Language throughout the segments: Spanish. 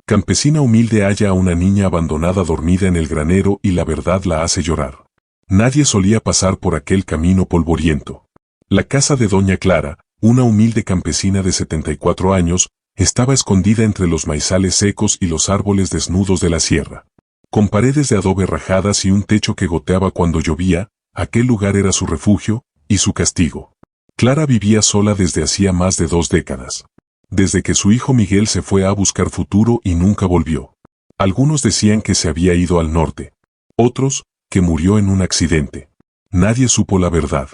Campesina humilde halla a una niña abandonada dormida en el granero y la verdad la hace llorar. Nadie solía pasar por aquel camino polvoriento. La casa de doña Clara, una humilde campesina de 74 años, estaba escondida entre los maizales secos y los árboles desnudos de la sierra. Con paredes de adobe rajadas y un techo que goteaba cuando llovía, aquel lugar era su refugio y su castigo. Clara vivía sola desde hacía más de 2 décadas. Desde que su hijo Miguel se fue a buscar futuro y nunca volvió. Algunos decían que se había ido al norte. Otros, que murió en un accidente. Nadie supo la verdad.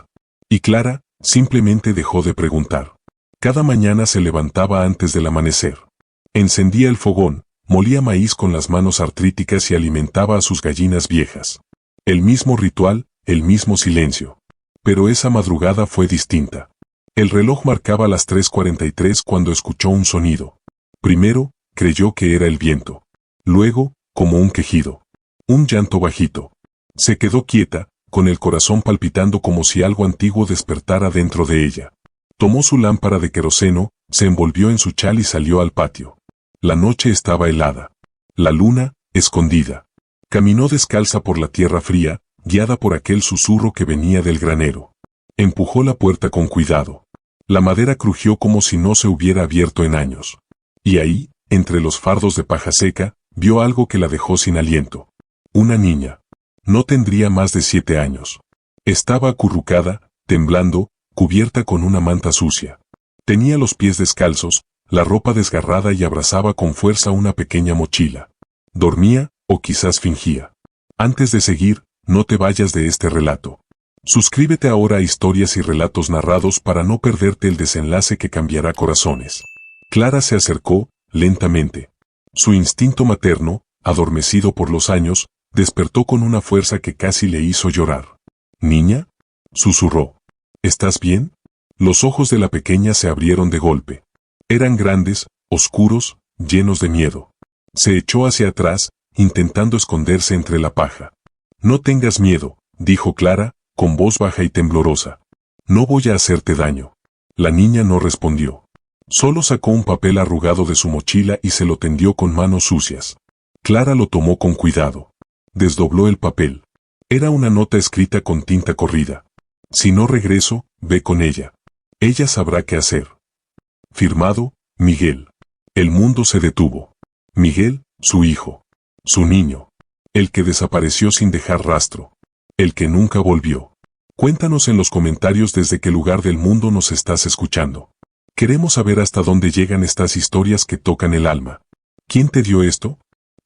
Y Clara, simplemente dejó de preguntar. Cada mañana se levantaba antes del amanecer. Encendía el fogón, molía maíz con las manos artríticas y alimentaba a sus gallinas viejas. El mismo ritual, el mismo silencio. Pero esa madrugada fue distinta. El reloj marcaba las 3:43 cuando escuchó un sonido. Primero, creyó que era el viento. Luego, como un quejido. Un llanto bajito. Se quedó quieta, con el corazón palpitando como si algo antiguo despertara dentro de ella. Tomó su lámpara de queroseno, se envolvió en su chal y salió al patio. La noche estaba helada. La luna, escondida. Caminó descalza por la tierra fría, guiada por aquel susurro que venía del granero. Empujó la puerta con cuidado. La madera crujió como si no se hubiera abierto en años. Y ahí, entre los fardos de paja seca, vio algo que la dejó sin aliento. Una niña. No tendría más de 7 años. Estaba acurrucada, temblando, cubierta con una manta sucia. Tenía los pies descalzos, la ropa desgarrada y abrazaba con fuerza una pequeña mochila. Dormía, o quizás fingía. Antes de seguir, no te vayas de este relato. Suscríbete ahora a Historias y Relatos Narrados para no perderte el desenlace que cambiará corazones. Clara se acercó, lentamente. Su instinto materno, adormecido por los años, despertó con una fuerza que casi le hizo llorar. «¿Niña?», susurró. «¿Estás bien?». Los ojos de la pequeña se abrieron de golpe. Eran grandes, oscuros, llenos de miedo. Se echó hacia atrás, intentando esconderse entre la paja. «No tengas miedo», dijo Clara, con voz baja y temblorosa. «No voy a hacerte daño». La niña no respondió. Solo sacó un papel arrugado de su mochila y se lo tendió con manos sucias. Clara lo tomó con cuidado. Desdobló el papel. Era una nota escrita con tinta corrida. «Si no regreso, ve con ella. Ella sabrá qué hacer». Firmado, Miguel. El mundo se detuvo. Miguel, su hijo. Su niño. El que desapareció sin dejar rastro. El que nunca volvió. Cuéntanos en los comentarios desde qué lugar del mundo nos estás escuchando. Queremos saber hasta dónde llegan estas historias que tocan el alma. ¿Quién te dio esto?,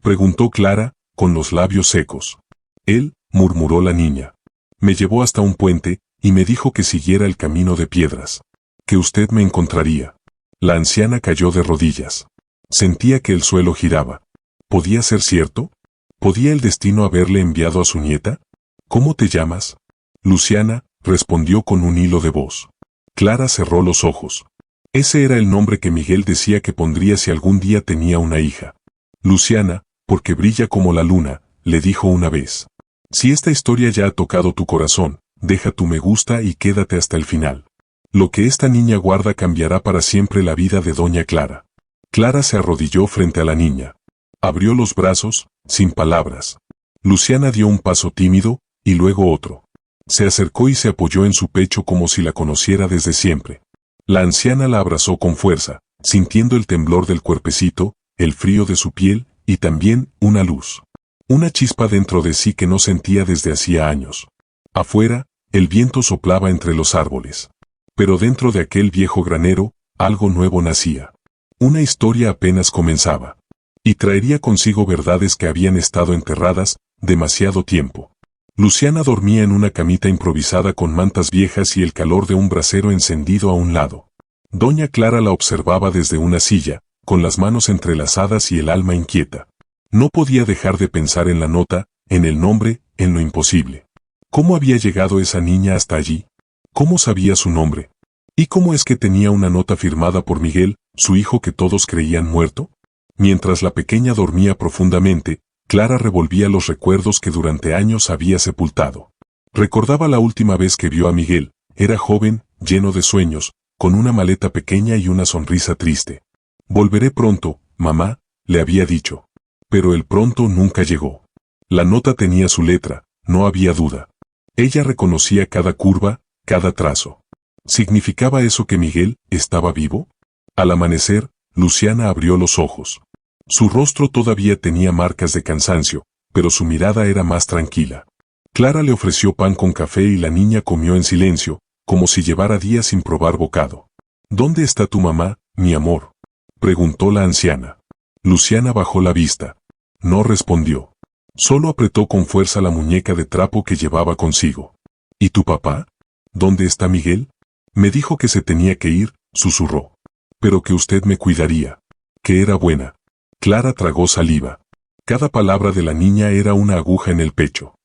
preguntó Clara, con los labios secos. Él, murmuró la niña. Me llevó hasta un puente, y me dijo que siguiera el camino de piedras. Que usted me encontraría. La anciana cayó de rodillas. Sentía que el suelo giraba. ¿Podía ser cierto? ¿Podía el destino haberle enviado a su nieta? ¿Cómo te llamas? Luciana, respondió con un hilo de voz. Clara cerró los ojos. Ese era el nombre que Miguel decía que pondría si algún día tenía una hija. Luciana, porque brilla como la luna, le dijo una vez. Si esta historia ya ha tocado tu corazón, deja tu me gusta y quédate hasta el final. Lo que esta niña guarda cambiará para siempre la vida de doña Clara. Clara se arrodilló frente a la niña. Abrió los brazos, sin palabras. Luciana dio un paso tímido, y luego otro. Se acercó y se apoyó en su pecho como si la conociera desde siempre. La anciana la abrazó con fuerza, sintiendo el temblor del cuerpecito, el frío de su piel, y también una luz. Una chispa dentro de sí que no sentía desde hacía años. Afuera, el viento soplaba entre los árboles. Pero dentro de aquel viejo granero, algo nuevo nacía. Una historia apenas comenzaba. Y traería consigo verdades que habían estado enterradas demasiado tiempo. Luciana dormía en una camita improvisada con mantas viejas y el calor de un brasero encendido a un lado. Doña Clara la observaba desde una silla, con las manos entrelazadas y el alma inquieta. No podía dejar de pensar en la nota, en el nombre, en lo imposible. ¿Cómo había llegado esa niña hasta allí? ¿Cómo sabía su nombre? ¿Y cómo es que tenía una nota firmada por Miguel, su hijo que todos creían muerto? Mientras la pequeña dormía profundamente, Clara revolvía los recuerdos que durante años había sepultado. Recordaba la última vez que vio a Miguel. Era joven, lleno de sueños, con una maleta pequeña y una sonrisa triste. «Volveré pronto, mamá», le había dicho. Pero el pronto nunca llegó. La nota tenía su letra, no había duda. Ella reconocía cada curva, cada trazo. ¿Significaba eso que Miguel estaba vivo? Al amanecer, Luciana abrió los ojos. Su rostro todavía tenía marcas de cansancio, pero su mirada era más tranquila. Clara le ofreció pan con café y la niña comió en silencio, como si llevara días sin probar bocado. ¿Dónde está tu mamá, mi amor?, preguntó la anciana. Luciana bajó la vista. No respondió. Solo apretó con fuerza la muñeca de trapo que llevaba consigo. ¿Y tu papá? ¿Dónde está Miguel? Me dijo que se tenía que ir, susurró. Pero que usted me cuidaría. Que era buena. Clara tragó saliva. Cada palabra de la niña era una aguja en el pecho.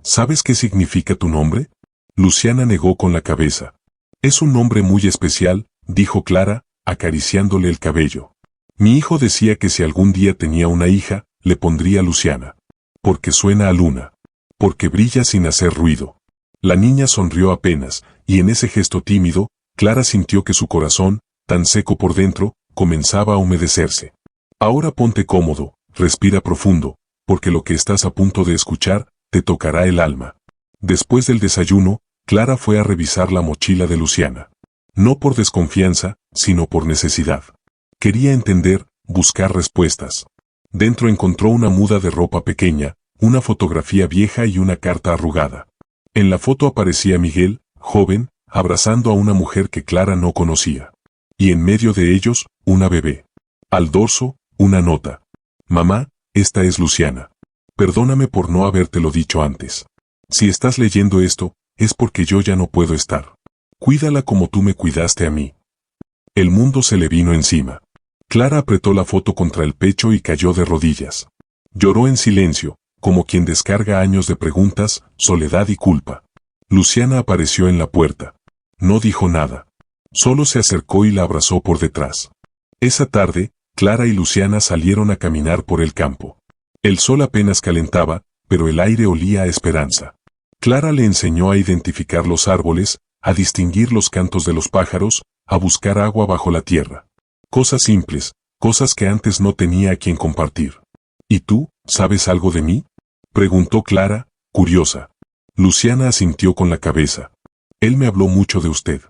¿Sabes qué significa tu nombre? Luciana negó con la cabeza. Es un nombre muy especial, dijo Clara, acariciándole el cabello. Mi hijo decía que si algún día tenía una hija, le pondría Luciana. Porque suena a luna. Porque brilla sin hacer ruido. La niña sonrió apenas, y en ese gesto tímido, Clara sintió que su corazón, tan seco por dentro, comenzaba a humedecerse. Ahora ponte cómodo, respira profundo, porque lo que estás a punto de escuchar, te tocará el alma. Después del desayuno, Clara fue a revisar la mochila de Luciana. No por desconfianza, sino por necesidad. Quería entender, buscar respuestas. Dentro encontró una muda de ropa pequeña, una fotografía vieja y una carta arrugada. En la foto aparecía Miguel, joven, abrazando a una mujer que Clara no conocía. Y en medio de ellos, una bebé. Al dorso, una nota. Mamá, esta es Luciana. Perdóname por no habértelo dicho antes. Si estás leyendo esto, es porque yo ya no puedo estar. Cuídala como tú me cuidaste a mí. El mundo se le vino encima. Clara apretó la foto contra el pecho y cayó de rodillas. Lloró en silencio, como quien descarga años de preguntas, soledad y culpa. Luciana apareció en la puerta. No dijo nada. Solo se acercó y la abrazó por detrás. Esa tarde, Clara y Luciana salieron a caminar por el campo. El sol apenas calentaba, pero el aire olía a esperanza. Clara le enseñó a identificar los árboles, a distinguir los cantos de los pájaros, a buscar agua bajo la tierra. Cosas simples, cosas que antes no tenía a quien compartir. ¿Y tú, sabes algo de mí?, preguntó Clara, curiosa. Luciana asintió con la cabeza. Él me habló mucho de usted.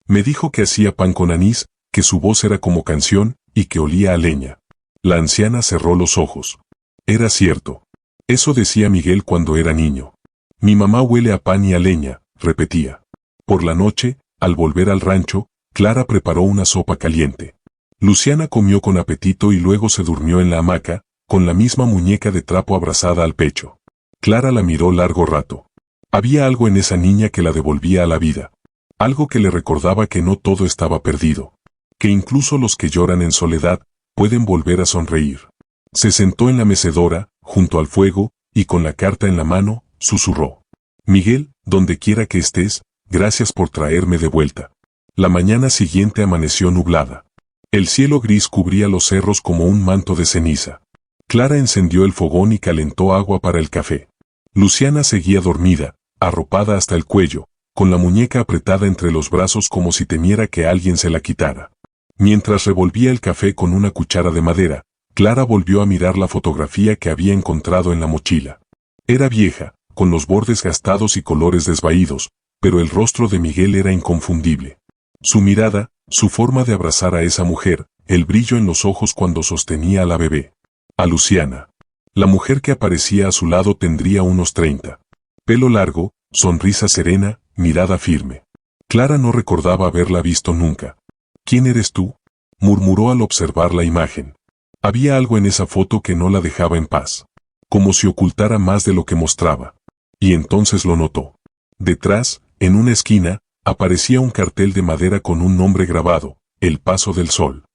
Me dijo que hacía pan con anís, que su voz era como canción, y que olía a leña. La anciana cerró los ojos. Era cierto. Eso decía Miguel cuando era niño. Mi mamá huele a pan y a leña, repetía. Por la noche, al volver al rancho, Clara preparó una sopa caliente. Luciana comió con apetito y luego se durmió en la hamaca, con la misma muñeca de trapo abrazada al pecho. Clara la miró largo rato. Había algo en esa niña que la devolvía a la vida. Algo que le recordaba que no todo estaba perdido. Que incluso los que lloran en soledad, pueden volver a sonreír. Se sentó en la mecedora, junto al fuego, y con la carta en la mano, susurró. Miguel, donde quiera que estés, gracias por traerme de vuelta. La mañana siguiente amaneció nublada. El cielo gris cubría los cerros como un manto de ceniza. Clara encendió el fogón y calentó agua para el café. Luciana seguía dormida, arropada hasta el cuello, con la muñeca apretada entre los brazos como si temiera que alguien se la quitara. Mientras revolvía el café con una cuchara de madera, Clara volvió a mirar la fotografía que había encontrado en la mochila. Era vieja, con los bordes gastados y colores desvaídos, pero el rostro de Miguel era inconfundible. Su mirada, su forma de abrazar a esa mujer, el brillo en los ojos cuando sostenía a la bebé. A Luciana. La mujer que aparecía a su lado tendría unos 30. Pelo largo, sonrisa serena, mirada firme. Clara no recordaba haberla visto nunca. ¿Quién eres tú?, murmuró al observar la imagen. Había algo en esa foto que no la dejaba en paz. Como si ocultara más de lo que mostraba. Y entonces lo notó. Detrás, en una esquina, aparecía un cartel de madera con un nombre grabado, El Paso del Sol.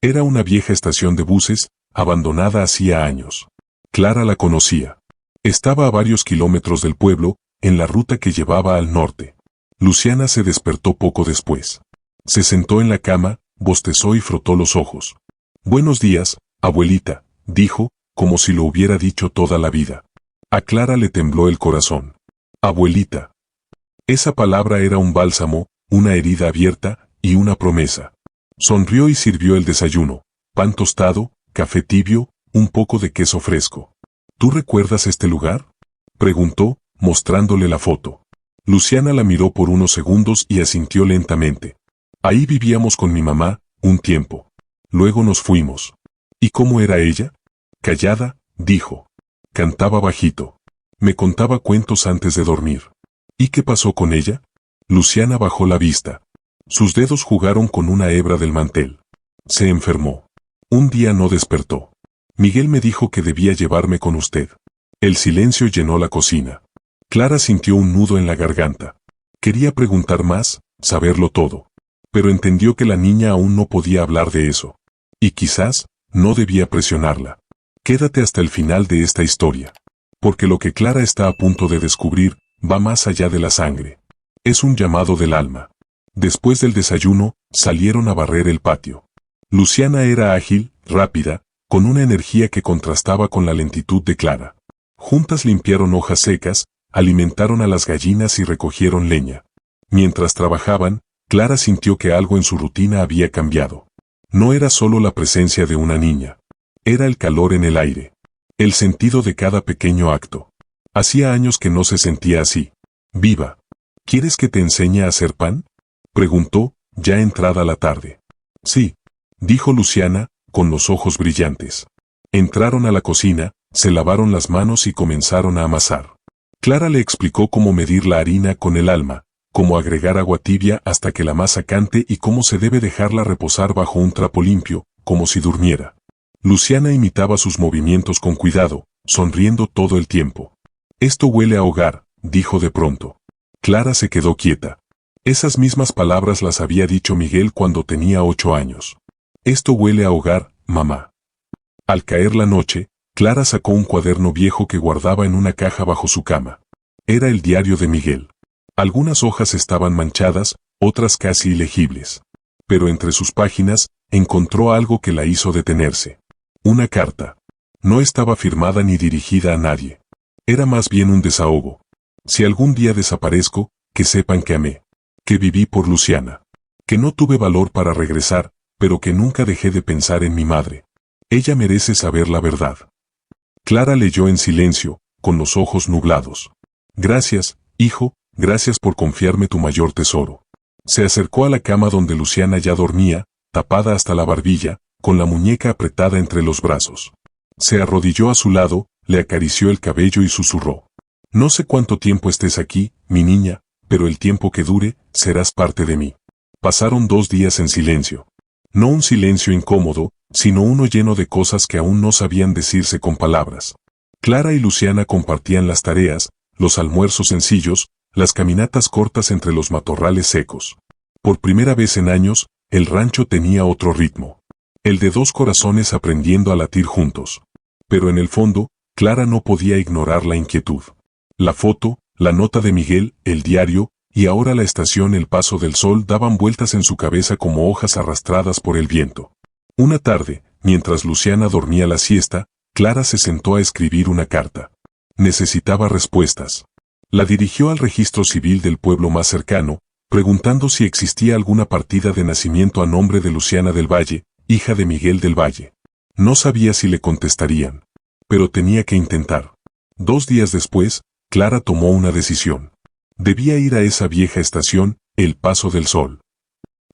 Era una vieja estación de buses, abandonada hacía años. Clara la conocía. Estaba a varios kilómetros del pueblo, en la ruta que llevaba al norte. Luciana se despertó poco después. Se sentó en la cama, bostezó y frotó los ojos. Buenos días, abuelita, dijo, como si lo hubiera dicho toda la vida. A Clara le tembló el corazón. Abuelita. Esa palabra era un bálsamo, una herida abierta, y una promesa. Sonrió y sirvió el desayuno, pan tostado, café tibio, un poco de queso fresco. ¿Tú recuerdas este lugar?, preguntó, mostrándole la foto. Luciana la miró por unos segundos y asintió lentamente. Ahí vivíamos con mi mamá, un tiempo. Luego nos fuimos. ¿Y cómo era ella? Callada, dijo. Cantaba bajito. Me contaba cuentos antes de dormir. ¿Y qué pasó con ella? Luciana bajó la vista. Sus dedos jugaron con una hebra del mantel. Se enfermó. Un día no despertó. Miguel me dijo que debía llevarme con usted. El silencio llenó la cocina. Clara sintió un nudo en la garganta. Quería preguntar más, saberlo todo. Pero entendió que la niña aún no podía hablar de eso. Y quizás, no debía presionarla. Quédate hasta el final de esta historia. Porque lo que Clara está a punto de descubrir, va más allá de la sangre. Es un llamado del alma. Después del desayuno, salieron a barrer el patio. Luciana era ágil, rápida, con una energía que contrastaba con la lentitud de Clara. Juntas limpiaron hojas secas, alimentaron a las gallinas y recogieron leña. Mientras trabajaban, Clara sintió que algo en su rutina había cambiado. No era solo la presencia de una niña. Era el calor en el aire. El sentido de cada pequeño acto. Hacía años que no se sentía así. Viva. ¿Quieres que te enseñe a hacer pan?, preguntó, ya entrada la tarde. Sí, dijo Luciana, con los ojos brillantes. Entraron a la cocina, se lavaron las manos y comenzaron a amasar. Clara le explicó cómo medir la harina con el alma, cómo agregar agua tibia hasta que la masa cante y cómo se debe dejarla reposar bajo un trapo limpio, como si durmiera. Luciana imitaba sus movimientos con cuidado, sonriendo todo el tiempo. Esto huele a hogar, dijo de pronto. Clara se quedó quieta. Esas mismas palabras las había dicho Miguel cuando tenía 8 años. Esto huele a hogar, mamá. Al caer la noche, Clara sacó un cuaderno viejo que guardaba en una caja bajo su cama. Era el diario de Miguel. Algunas hojas estaban manchadas, otras casi ilegibles. Pero entre sus páginas, encontró algo que la hizo detenerse. Una carta. No estaba firmada ni dirigida a nadie. Era más bien un desahogo. Si algún día desaparezco, que sepan que amé. Que viví por Luciana. Que no tuve valor para regresar, pero que nunca dejé de pensar en mi madre. Ella merece saber la verdad. Clara leyó en silencio, con los ojos nublados. Gracias, hijo, gracias por confiarme tu mayor tesoro. Se acercó a la cama donde Luciana ya dormía, tapada hasta la barbilla, con la muñeca apretada entre los brazos. Se arrodilló a su lado, le acarició el cabello y susurró. No sé cuánto tiempo estés aquí, mi niña, pero el tiempo que dure, serás parte de mí. Pasaron 2 días en silencio. No un silencio incómodo, sino uno lleno de cosas que aún no sabían decirse con palabras. Clara y Luciana compartían las tareas, los almuerzos sencillos, las caminatas cortas entre los matorrales secos. Por primera vez en años, el rancho tenía otro ritmo. El de 2 corazones aprendiendo a latir juntos. Pero en el fondo, Clara no podía ignorar la inquietud. La foto, la nota de Miguel, el diario, y ahora la estación El Paso del Sol daban vueltas en su cabeza como hojas arrastradas por el viento. Una tarde, mientras Luciana dormía la siesta, Clara se sentó a escribir una carta. Necesitaba respuestas. La dirigió al registro civil del pueblo más cercano, preguntando si existía alguna partida de nacimiento a nombre de Luciana del Valle, hija de Miguel del Valle. No sabía si le contestarían. Pero tenía que intentar. 2 días después, Clara tomó una decisión. Debía ir a esa vieja estación, El Paso del Sol.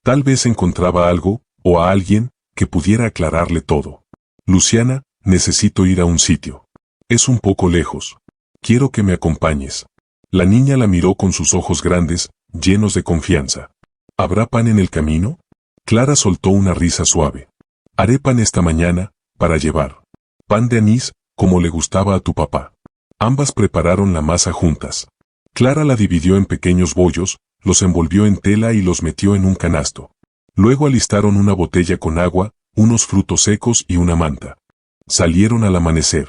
Tal vez encontraba algo, o a alguien, que pudiera aclararle todo. Luciana, necesito ir a un sitio. Es un poco lejos. Quiero que me acompañes. La niña la miró con sus ojos grandes, llenos de confianza. ¿Habrá pan en el camino? Clara soltó una risa suave. Haré pan esta mañana, para llevar. Pan de anís, como le gustaba a tu papá. Ambas prepararon la masa juntas. Clara la dividió en pequeños bollos, los envolvió en tela y los metió en un canasto. Luego alistaron una botella con agua, unos frutos secos y una manta. Salieron al amanecer.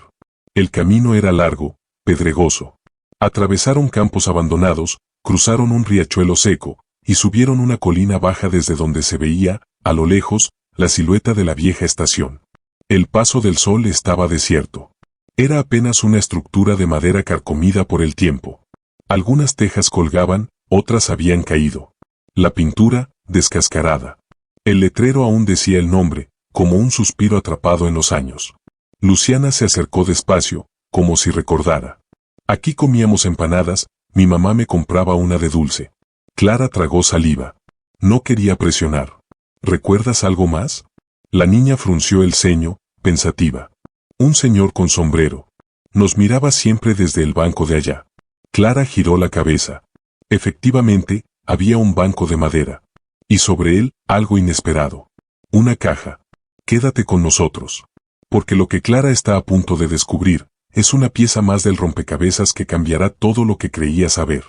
El camino era largo, pedregoso. Atravesaron campos abandonados, cruzaron un riachuelo seco, y subieron una colina baja desde donde se veía, a lo lejos, la silueta de la vieja estación. El Paso del Sol estaba desierto. Era apenas una estructura de madera carcomida por el tiempo. Algunas tejas colgaban, otras habían caído. La pintura, descascarada. El letrero aún decía el nombre, como un suspiro atrapado en los años. Luciana se acercó despacio, como si recordara. Aquí comíamos empanadas, mi mamá me compraba una de dulce. Clara tragó saliva. No quería presionar. ¿Recuerdas algo más? La niña frunció el ceño, pensativa. Un señor con sombrero. Nos miraba siempre desde el banco de allá. Clara giró la cabeza. Efectivamente, había un banco de madera. Y sobre él, algo inesperado. Una caja. Quédate con nosotros. Porque lo que Clara está a punto de descubrir, es una pieza más del rompecabezas que cambiará todo lo que creía saber.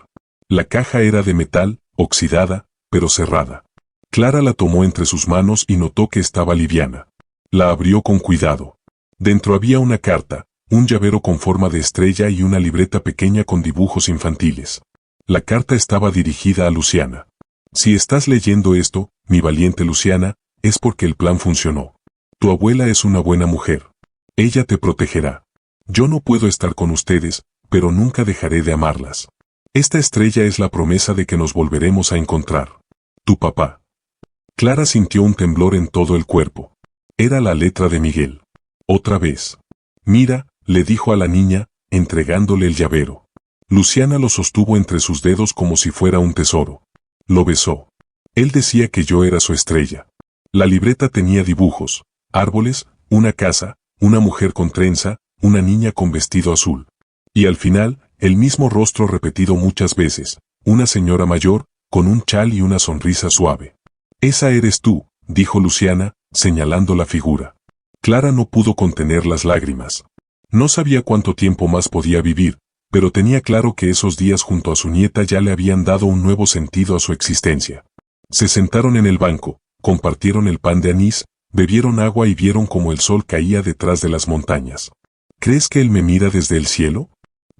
La caja era de metal, oxidada, pero cerrada. Clara la tomó entre sus manos y notó que estaba liviana. La abrió con cuidado. Dentro había una carta, un llavero con forma de estrella y una libreta pequeña con dibujos infantiles. La carta estaba dirigida a Luciana. Si estás leyendo esto, mi valiente Luciana, es porque el plan funcionó. Tu abuela es una buena mujer. Ella te protegerá. Yo no puedo estar con ustedes, pero nunca dejaré de amarlas. Esta estrella es la promesa de que nos volveremos a encontrar. Tu papá. Clara sintió un temblor en todo el cuerpo. Era la letra de Miguel. Otra vez. Mira, le dijo a la niña, entregándole el llavero. Luciana lo sostuvo entre sus dedos como si fuera un tesoro. Lo besó. Él decía que yo era su estrella. La libreta tenía dibujos, árboles, una casa, una mujer con trenza, una niña con vestido azul. Y al final, el mismo rostro repetido muchas veces, una señora mayor, con un chal y una sonrisa suave. Esa eres tú, dijo Luciana, señalando la figura. Clara no pudo contener las lágrimas. No sabía cuánto tiempo más podía vivir, pero tenía claro que esos días junto a su nieta ya le habían dado un nuevo sentido a su existencia. Se sentaron en el banco, compartieron el pan de anís, bebieron agua y vieron cómo el sol caía detrás de las montañas. ¿Crees que él me mira desde el cielo?,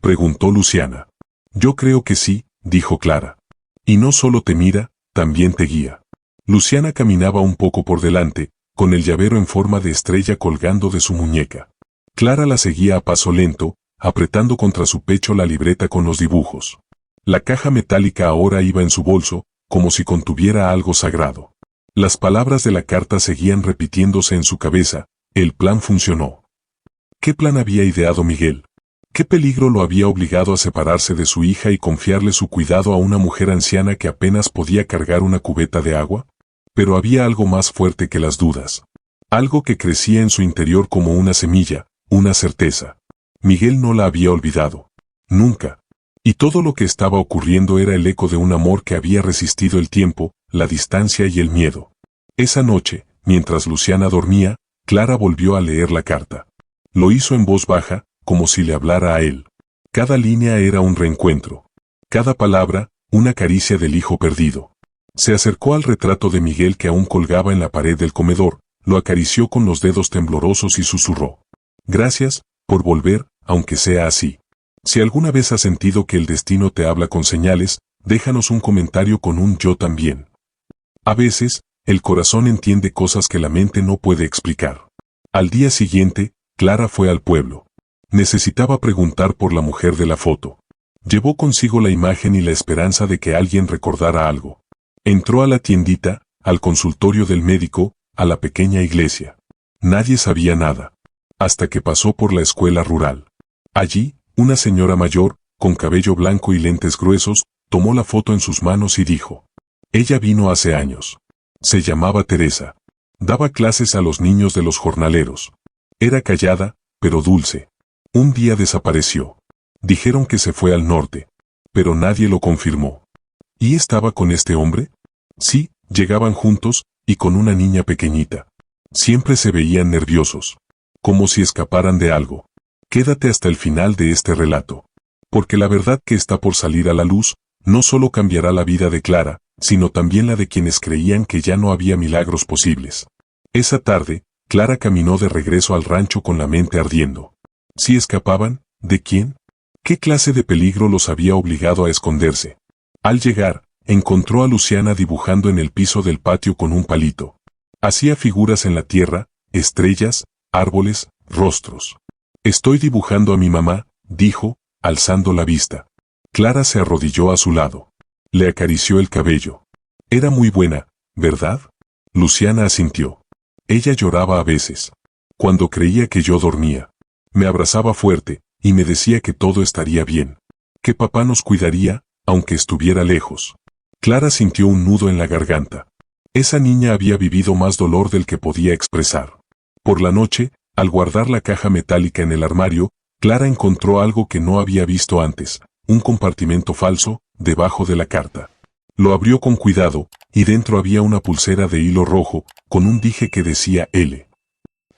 preguntó Luciana. Yo creo que sí, dijo Clara. Y no solo te mira, también te guía. Luciana caminaba un poco por delante, con el llavero en forma de estrella colgando de su muñeca. Clara la seguía a paso lento, apretando contra su pecho la libreta con los dibujos. La caja metálica ahora iba en su bolso, como si contuviera algo sagrado. Las palabras de la carta seguían repitiéndose en su cabeza. El plan funcionó. ¿Qué plan había ideado Miguel? ¿Qué peligro lo había obligado a separarse de su hija y confiarle su cuidado a una mujer anciana que apenas podía cargar una cubeta de agua? Pero había algo más fuerte que las dudas. Algo que crecía en su interior como una semilla, una certeza. Miguel no la había olvidado. Nunca. Y todo lo que estaba ocurriendo era el eco de un amor que había resistido el tiempo, la distancia y el miedo. Esa noche, mientras Luciana dormía, Clara volvió a leer la carta. Lo hizo en voz baja, como si le hablara a él. Cada línea era un reencuentro. Cada palabra, una caricia del hijo perdido. Se acercó al retrato de Miguel que aún colgaba en la pared del comedor, lo acarició con los dedos temblorosos y susurró. Gracias, por volver, aunque sea así. Si alguna vez has sentido que el destino te habla con señales, déjanos un comentario con un yo también. A veces, el corazón entiende cosas que la mente no puede explicar. Al día siguiente, Clara fue al pueblo. Necesitaba preguntar por la mujer de la foto. Llevó consigo la imagen y la esperanza de que alguien recordara algo. Entró a la tiendita, al consultorio del médico, a la pequeña iglesia. Nadie sabía nada. Hasta que pasó por la escuela rural. Allí, una señora mayor, con cabello blanco y lentes gruesos, tomó la foto en sus manos y dijo. Ella vino hace años. Se llamaba Teresa. Daba clases a los niños de los jornaleros. Era callada, pero dulce. Un día desapareció. Dijeron que se fue al norte. Pero nadie lo confirmó. ¿Y estaba con este hombre? Sí, llegaban juntos, y con una niña pequeñita. Siempre se veían nerviosos. Como si escaparan de algo. Quédate hasta el final de este relato. Porque la verdad que está por salir a la luz, no solo cambiará la vida de Clara, sino también la de quienes creían que ya no había milagros posibles. Esa tarde, Clara caminó de regreso al rancho con la mente ardiendo. ¿Si escapaban? ¿De quién? ¿Qué clase de peligro los había obligado a esconderse? Al llegar, encontró a Luciana dibujando en el piso del patio con un palito. Hacía figuras en la tierra, estrellas, árboles, rostros. Estoy dibujando a mi mamá, dijo, alzando la vista. Clara se arrodilló a su lado. Le acarició el cabello. Era muy buena, ¿verdad? Luciana asintió. Ella lloraba a veces. Cuando creía que yo dormía. Me abrazaba fuerte, y me decía que todo estaría bien. Que papá nos cuidaría, aunque estuviera lejos. Clara sintió un nudo en la garganta. Esa niña había vivido más dolor del que podía expresar. Por la noche, al guardar la caja metálica en el armario, Clara encontró algo que no había visto antes, un compartimento falso, debajo de la carta. Lo abrió con cuidado, y dentro había una pulsera de hilo rojo, con un dije que decía L.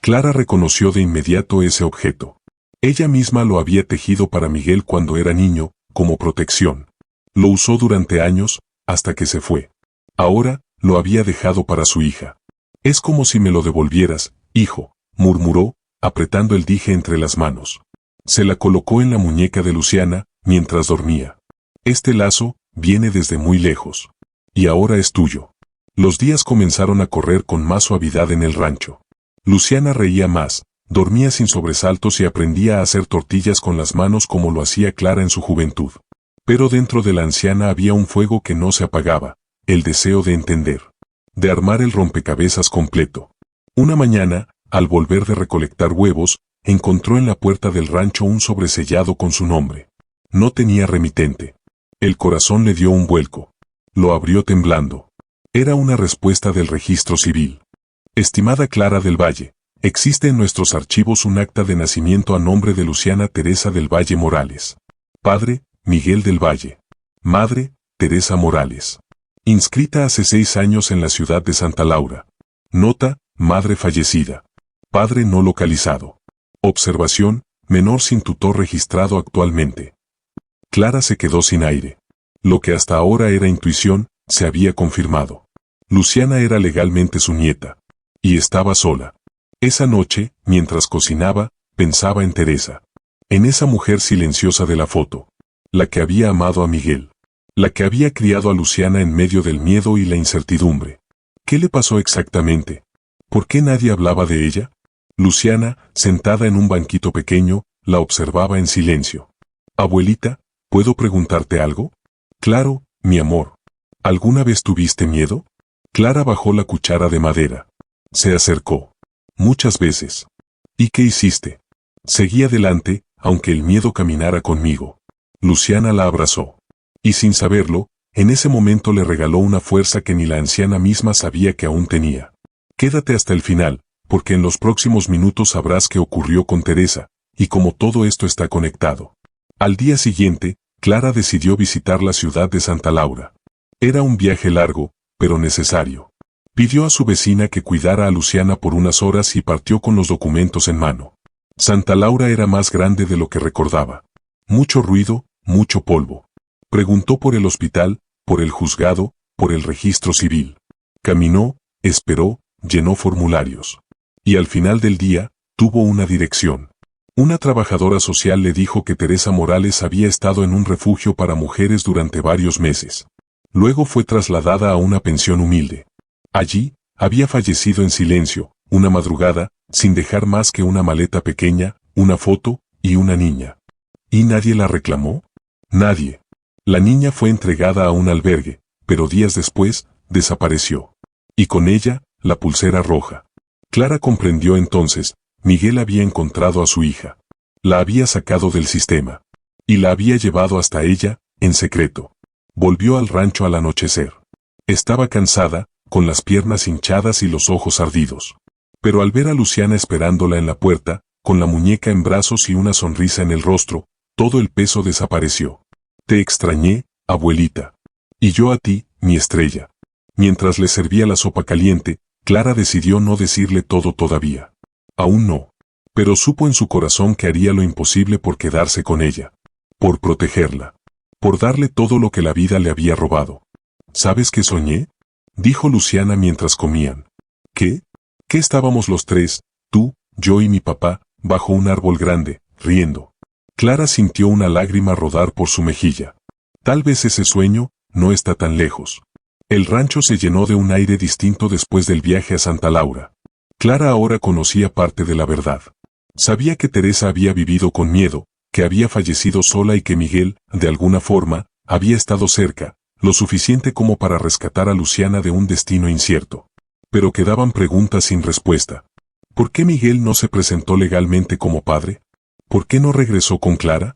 Clara reconoció de inmediato ese objeto. Ella misma lo había tejido para Miguel cuando era niño, como protección. Lo usó durante años, hasta que se fue. Ahora, lo había dejado para su hija. Es como si me lo devolvieras, hijo, murmuró, apretando el dije entre las manos. Se la colocó en la muñeca de Luciana, mientras dormía. Este lazo, viene desde muy lejos. Y ahora es tuyo. Los días comenzaron a correr con más suavidad en el rancho. Luciana reía más, dormía sin sobresaltos y aprendía a hacer tortillas con las manos como lo hacía Clara en su juventud. Pero dentro de la anciana había un fuego que no se apagaba, el deseo de entender. De armar el rompecabezas completo. Una mañana, al volver de recolectar huevos, encontró en la puerta del rancho un sobresellado con su nombre. No tenía remitente. El corazón le dio un vuelco. Lo abrió temblando. Era una respuesta del registro civil. Estimada Clara del Valle, existe en nuestros archivos un acta de nacimiento a nombre de Luciana Teresa del Valle Morales. Padre, Miguel del Valle. Madre, Teresa Morales. Inscrita hace 6 años en la ciudad de Santa Laura. Nota, madre fallecida. Padre no localizado. Observación, menor sin tutor registrado actualmente. Clara se quedó sin aire. Lo que hasta ahora era intuición, se había confirmado. Luciana era legalmente su nieta. Y estaba sola. Esa noche, mientras cocinaba, pensaba en Teresa. En esa mujer silenciosa de la foto. La que había amado a Miguel. La que había criado a Luciana en medio del miedo y la incertidumbre. ¿Qué le pasó exactamente? ¿Por qué nadie hablaba de ella? Luciana, sentada en un banquito pequeño, la observaba en silencio. Abuelita, ¿puedo preguntarte algo? Claro, mi amor. ¿Alguna vez tuviste miedo? Clara bajó la cuchara de madera. Se acercó. Muchas veces. ¿Y qué hiciste? Seguí adelante, aunque el miedo caminara conmigo. Luciana la abrazó. Y sin saberlo, en ese momento le regaló una fuerza que ni la anciana misma sabía que aún tenía. Quédate hasta el final, porque en los próximos minutos sabrás qué ocurrió con Teresa, y cómo todo esto está conectado. Al día siguiente, Clara decidió visitar la ciudad de Santa Laura. Era un viaje largo, pero necesario. Pidió a su vecina que cuidara a Luciana por unas horas y partió con los documentos en mano. Santa Laura era más grande de lo que recordaba. Mucho ruido, mucho polvo. Preguntó por el hospital, por el juzgado, por el registro civil. Caminó, esperó, llenó formularios. Y al final del día, tuvo una dirección. Una trabajadora social le dijo que Teresa Morales había estado en un refugio para mujeres durante varios meses. Luego fue trasladada a una pensión humilde. Allí, había fallecido en silencio, una madrugada, sin dejar más que una maleta pequeña, una foto, y una niña. ¿Y nadie la reclamó? Nadie. La niña fue entregada a un albergue, pero días después, desapareció. Y con ella, la pulsera roja. Clara comprendió entonces, Miguel había encontrado a su hija. La había sacado del sistema. Y la había llevado hasta ella, en secreto. Volvió al rancho al anochecer. Estaba cansada, con las piernas hinchadas y los ojos ardidos. Pero al ver a Luciana esperándola en la puerta, con la muñeca en brazos y una sonrisa en el rostro, todo el peso desapareció. Te extrañé, abuelita. Y yo a ti, mi estrella. Mientras le servía la sopa caliente, Clara decidió no decirle todo todavía. Aún no. Pero supo en su corazón que haría lo imposible por quedarse con ella. Por protegerla. Por darle todo lo que la vida le había robado. ¿Sabes qué soñé? Dijo Luciana mientras comían. ¿Qué? ¿Qué estábamos los tres, tú, yo y mi papá, bajo un árbol grande, riendo? Clara sintió una lágrima rodar por su mejilla. Tal vez ese sueño no está tan lejos. El rancho se llenó de un aire distinto después del viaje a Santa Laura. Clara ahora conocía parte de la verdad. Sabía que Teresa había vivido con miedo, que había fallecido sola y que Miguel, de alguna forma, había estado cerca, lo suficiente como para rescatar a Luciana de un destino incierto. Pero quedaban preguntas sin respuesta. ¿Por qué Miguel no se presentó legalmente como padre? ¿Por qué no regresó con Clara?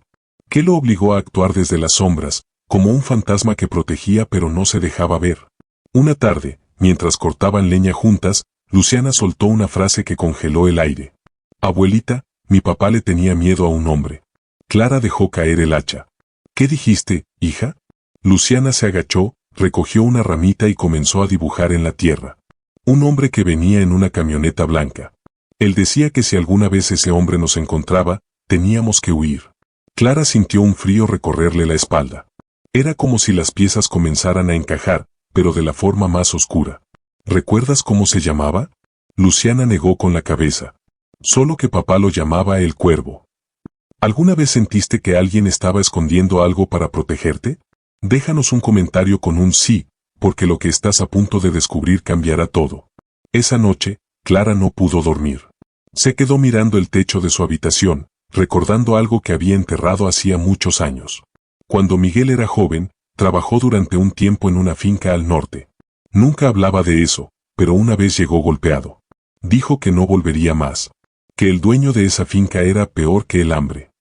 ¿Qué lo obligó a actuar desde las sombras, como un fantasma que protegía pero no se dejaba ver? Una tarde, mientras cortaban leña juntas, Luciana soltó una frase que congeló el aire. Abuelita, mi papá le tenía miedo a un hombre. Clara dejó caer el hacha. ¿Qué dijiste, hija? Luciana se agachó, recogió una ramita y comenzó a dibujar en la tierra. Un hombre que venía en una camioneta blanca. Él decía que si alguna vez ese hombre nos encontraba, teníamos que huir. Clara sintió un frío recorrerle la espalda. Era como si las piezas comenzaran a encajar, pero de la forma más oscura. ¿Recuerdas cómo se llamaba? Luciana negó con la cabeza. Solo que papá lo llamaba el Cuervo. ¿Alguna vez sentiste que alguien estaba escondiendo algo para protegerte? Déjanos un comentario con un sí, porque lo que estás a punto de descubrir cambiará todo. Esa noche, Clara no pudo dormir. Se quedó mirando el techo de su habitación, recordando algo que había enterrado hacía muchos años. Cuando Miguel era joven, trabajó durante un tiempo en una finca al norte. Nunca hablaba de eso, pero una vez llegó golpeado. Dijo que no volvería más. Que el dueño de esa finca era peor que el hambre.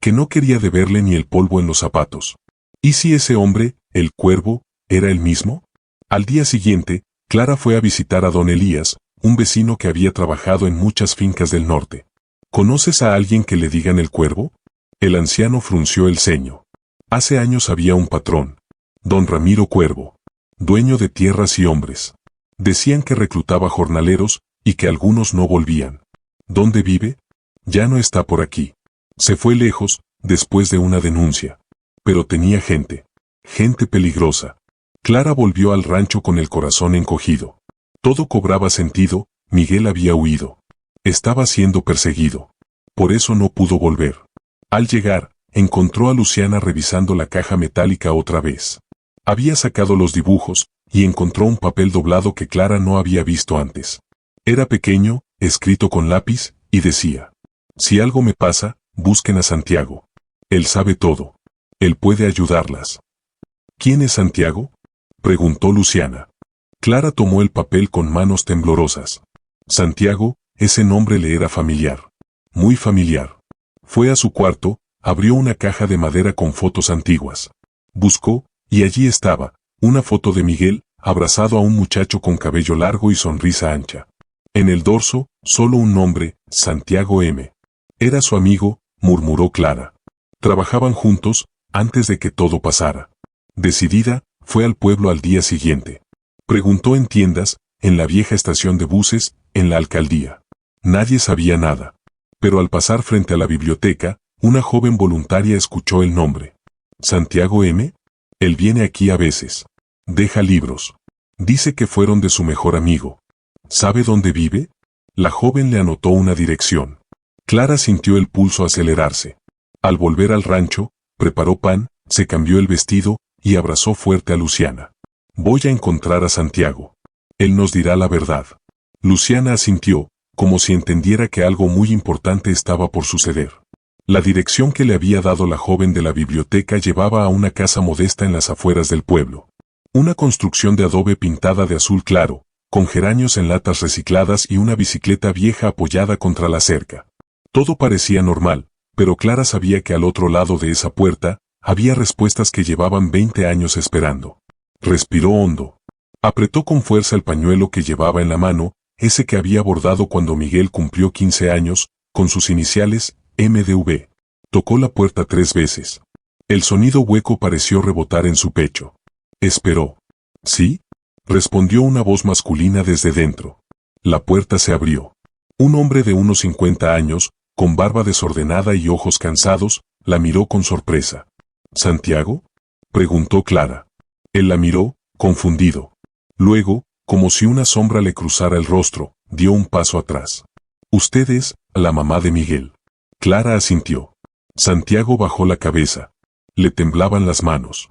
Que no quería deberle ni el polvo en los zapatos. ¿Y si ese hombre, el Cuervo, era el mismo? Al día siguiente, Clara fue a visitar a don Elías, un vecino que había trabajado en muchas fincas del norte. ¿Conoces a alguien que le digan el Cuervo? El anciano frunció el ceño. Hace años había un patrón, don Ramiro Cuervo, dueño de tierras y hombres. Decían que reclutaba jornaleros y que algunos no volvían. ¿Dónde vive? Ya no está por aquí. Se fue lejos, después de una denuncia. Pero tenía gente. Gente peligrosa. Clara volvió al rancho con el corazón encogido. Todo cobraba sentido, Miguel había huido. Estaba siendo perseguido. Por eso no pudo volver. Al llegar, encontró a Luciana revisando la caja metálica otra vez. Había sacado los dibujos, y encontró un papel doblado que Clara no había visto antes. Era pequeño, escrito con lápiz, y decía: si algo me pasa, busquen a Santiago. Él sabe todo. Él puede ayudarlas. ¿Quién es Santiago? Preguntó Luciana. Clara tomó el papel con manos temblorosas. Santiago, ese nombre le era familiar. Muy familiar. Fue a su cuarto, abrió una caja de madera con fotos antiguas. Buscó, y allí estaba, una foto de Miguel, abrazado a un muchacho con cabello largo y sonrisa ancha. En el dorso, solo un nombre, Santiago M. Era su amigo, murmuró Clara. Trabajaban juntos, antes de que todo pasara. Decidida, fue al pueblo al día siguiente. Preguntó en tiendas, en la vieja estación de buses, en la alcaldía. Nadie sabía nada. Pero al pasar frente a la biblioteca, una joven voluntaria escuchó el nombre. ¿Santiago M? Él viene aquí a veces. Deja libros. Dice que fueron de su mejor amigo. ¿Sabe dónde vive? La joven le anotó una dirección. Clara sintió el pulso acelerarse. Al volver al rancho, preparó pan, se cambió el vestido, y abrazó fuerte a Luciana. Voy a encontrar a Santiago. Él nos dirá la verdad. Luciana asintió, como si entendiera que algo muy importante estaba por suceder. La dirección que le había dado la joven de la biblioteca llevaba a una casa modesta en las afueras del pueblo. Una construcción de adobe pintada de azul claro, con geranios en latas recicladas y una bicicleta vieja apoyada contra la cerca. Todo parecía normal, pero Clara sabía que al otro lado de esa puerta, había respuestas que llevaban 20 años esperando. Respiró hondo. Apretó con fuerza el pañuelo que llevaba en la mano, ese que había bordado cuando Miguel cumplió 15 años, con sus iniciales, MDV. Tocó la puerta 3 veces. El sonido hueco pareció rebotar en su pecho. Esperó. ¿Sí? Respondió una voz masculina desde dentro. La puerta se abrió. Un hombre de unos 50 años, con barba desordenada y ojos cansados, la miró con sorpresa. ¿Santiago? Preguntó Clara. Él la miró, confundido. Luego, como si una sombra le cruzara el rostro, dio un paso atrás. Usted es la mamá de Miguel. Clara asintió. Santiago bajó la cabeza. Le temblaban las manos.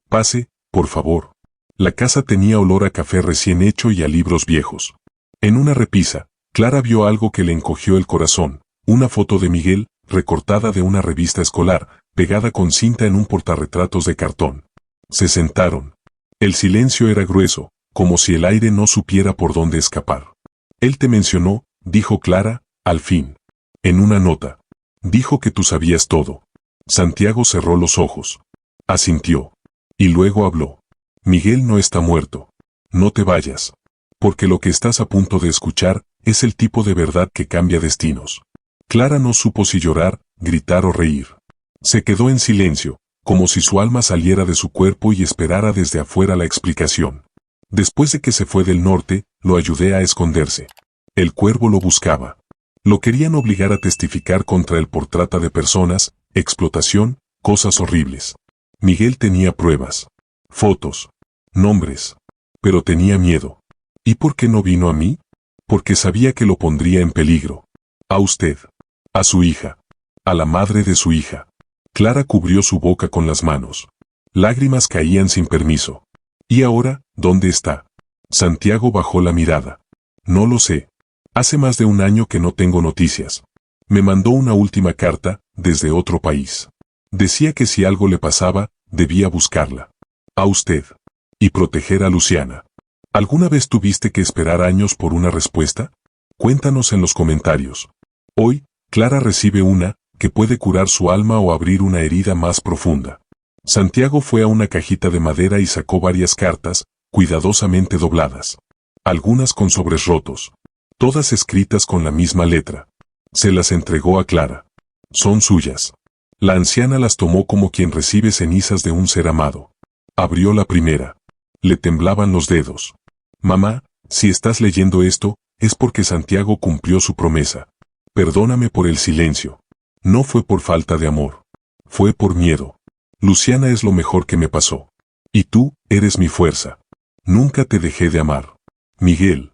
Pase, por favor. La casa tenía olor a café recién hecho y a libros viejos. En una repisa, Clara vio algo que le encogió el corazón, una foto de Miguel, recortada de una revista escolar, pegada con cinta en un portarretratos de cartón. Se sentaron. El silencio era grueso, como si el aire no supiera por dónde escapar. Él te mencionó, dijo Clara, al fin. En una nota. Dijo que tú sabías todo. Santiago cerró los ojos. Asintió. Y luego habló. Miguel no está muerto. No te vayas. Porque lo que estás a punto de escuchar es el tipo de verdad que cambia destinos. Clara no supo si llorar, gritar o reír. Se quedó en silencio, como si su alma saliera de su cuerpo y esperara desde afuera la explicación. Después de que se fue del norte, lo ayudé a esconderse. El cuervo lo buscaba. Lo querían obligar a testificar contra él por trata de personas, explotación, cosas horribles. Miguel tenía pruebas, fotos, nombres, pero tenía miedo. ¿Y por qué no vino a mí? Porque sabía que lo pondría en peligro. A usted, a su hija, a la madre de su hija. Clara cubrió su boca con las manos. Lágrimas caían sin permiso. ¿Y ahora, dónde está? Santiago bajó la mirada. No lo sé. Hace más de un año que no tengo noticias. Me mandó una última carta, desde otro país. Decía que si algo le pasaba, debía buscarla. A usted. Y proteger a Luciana. ¿Alguna vez tuviste que esperar años por una respuesta? Cuéntanos en los comentarios. Hoy, Clara recibe una, que puede curar su alma o abrir una herida más profunda. Santiago fue a una cajita de madera y sacó varias cartas, cuidadosamente dobladas. Algunas con sobres rotos. Todas escritas con la misma letra. Se las entregó a Clara. Son suyas. La anciana las tomó como quien recibe cenizas de un ser amado. Abrió la primera. Le temblaban los dedos. Mamá, si estás leyendo esto, es porque Santiago cumplió su promesa. Perdóname por el silencio. No fue por falta de amor. Fue por miedo. Luciana es lo mejor que me pasó. Y tú, eres mi fuerza. Nunca te dejé de amar. Miguel.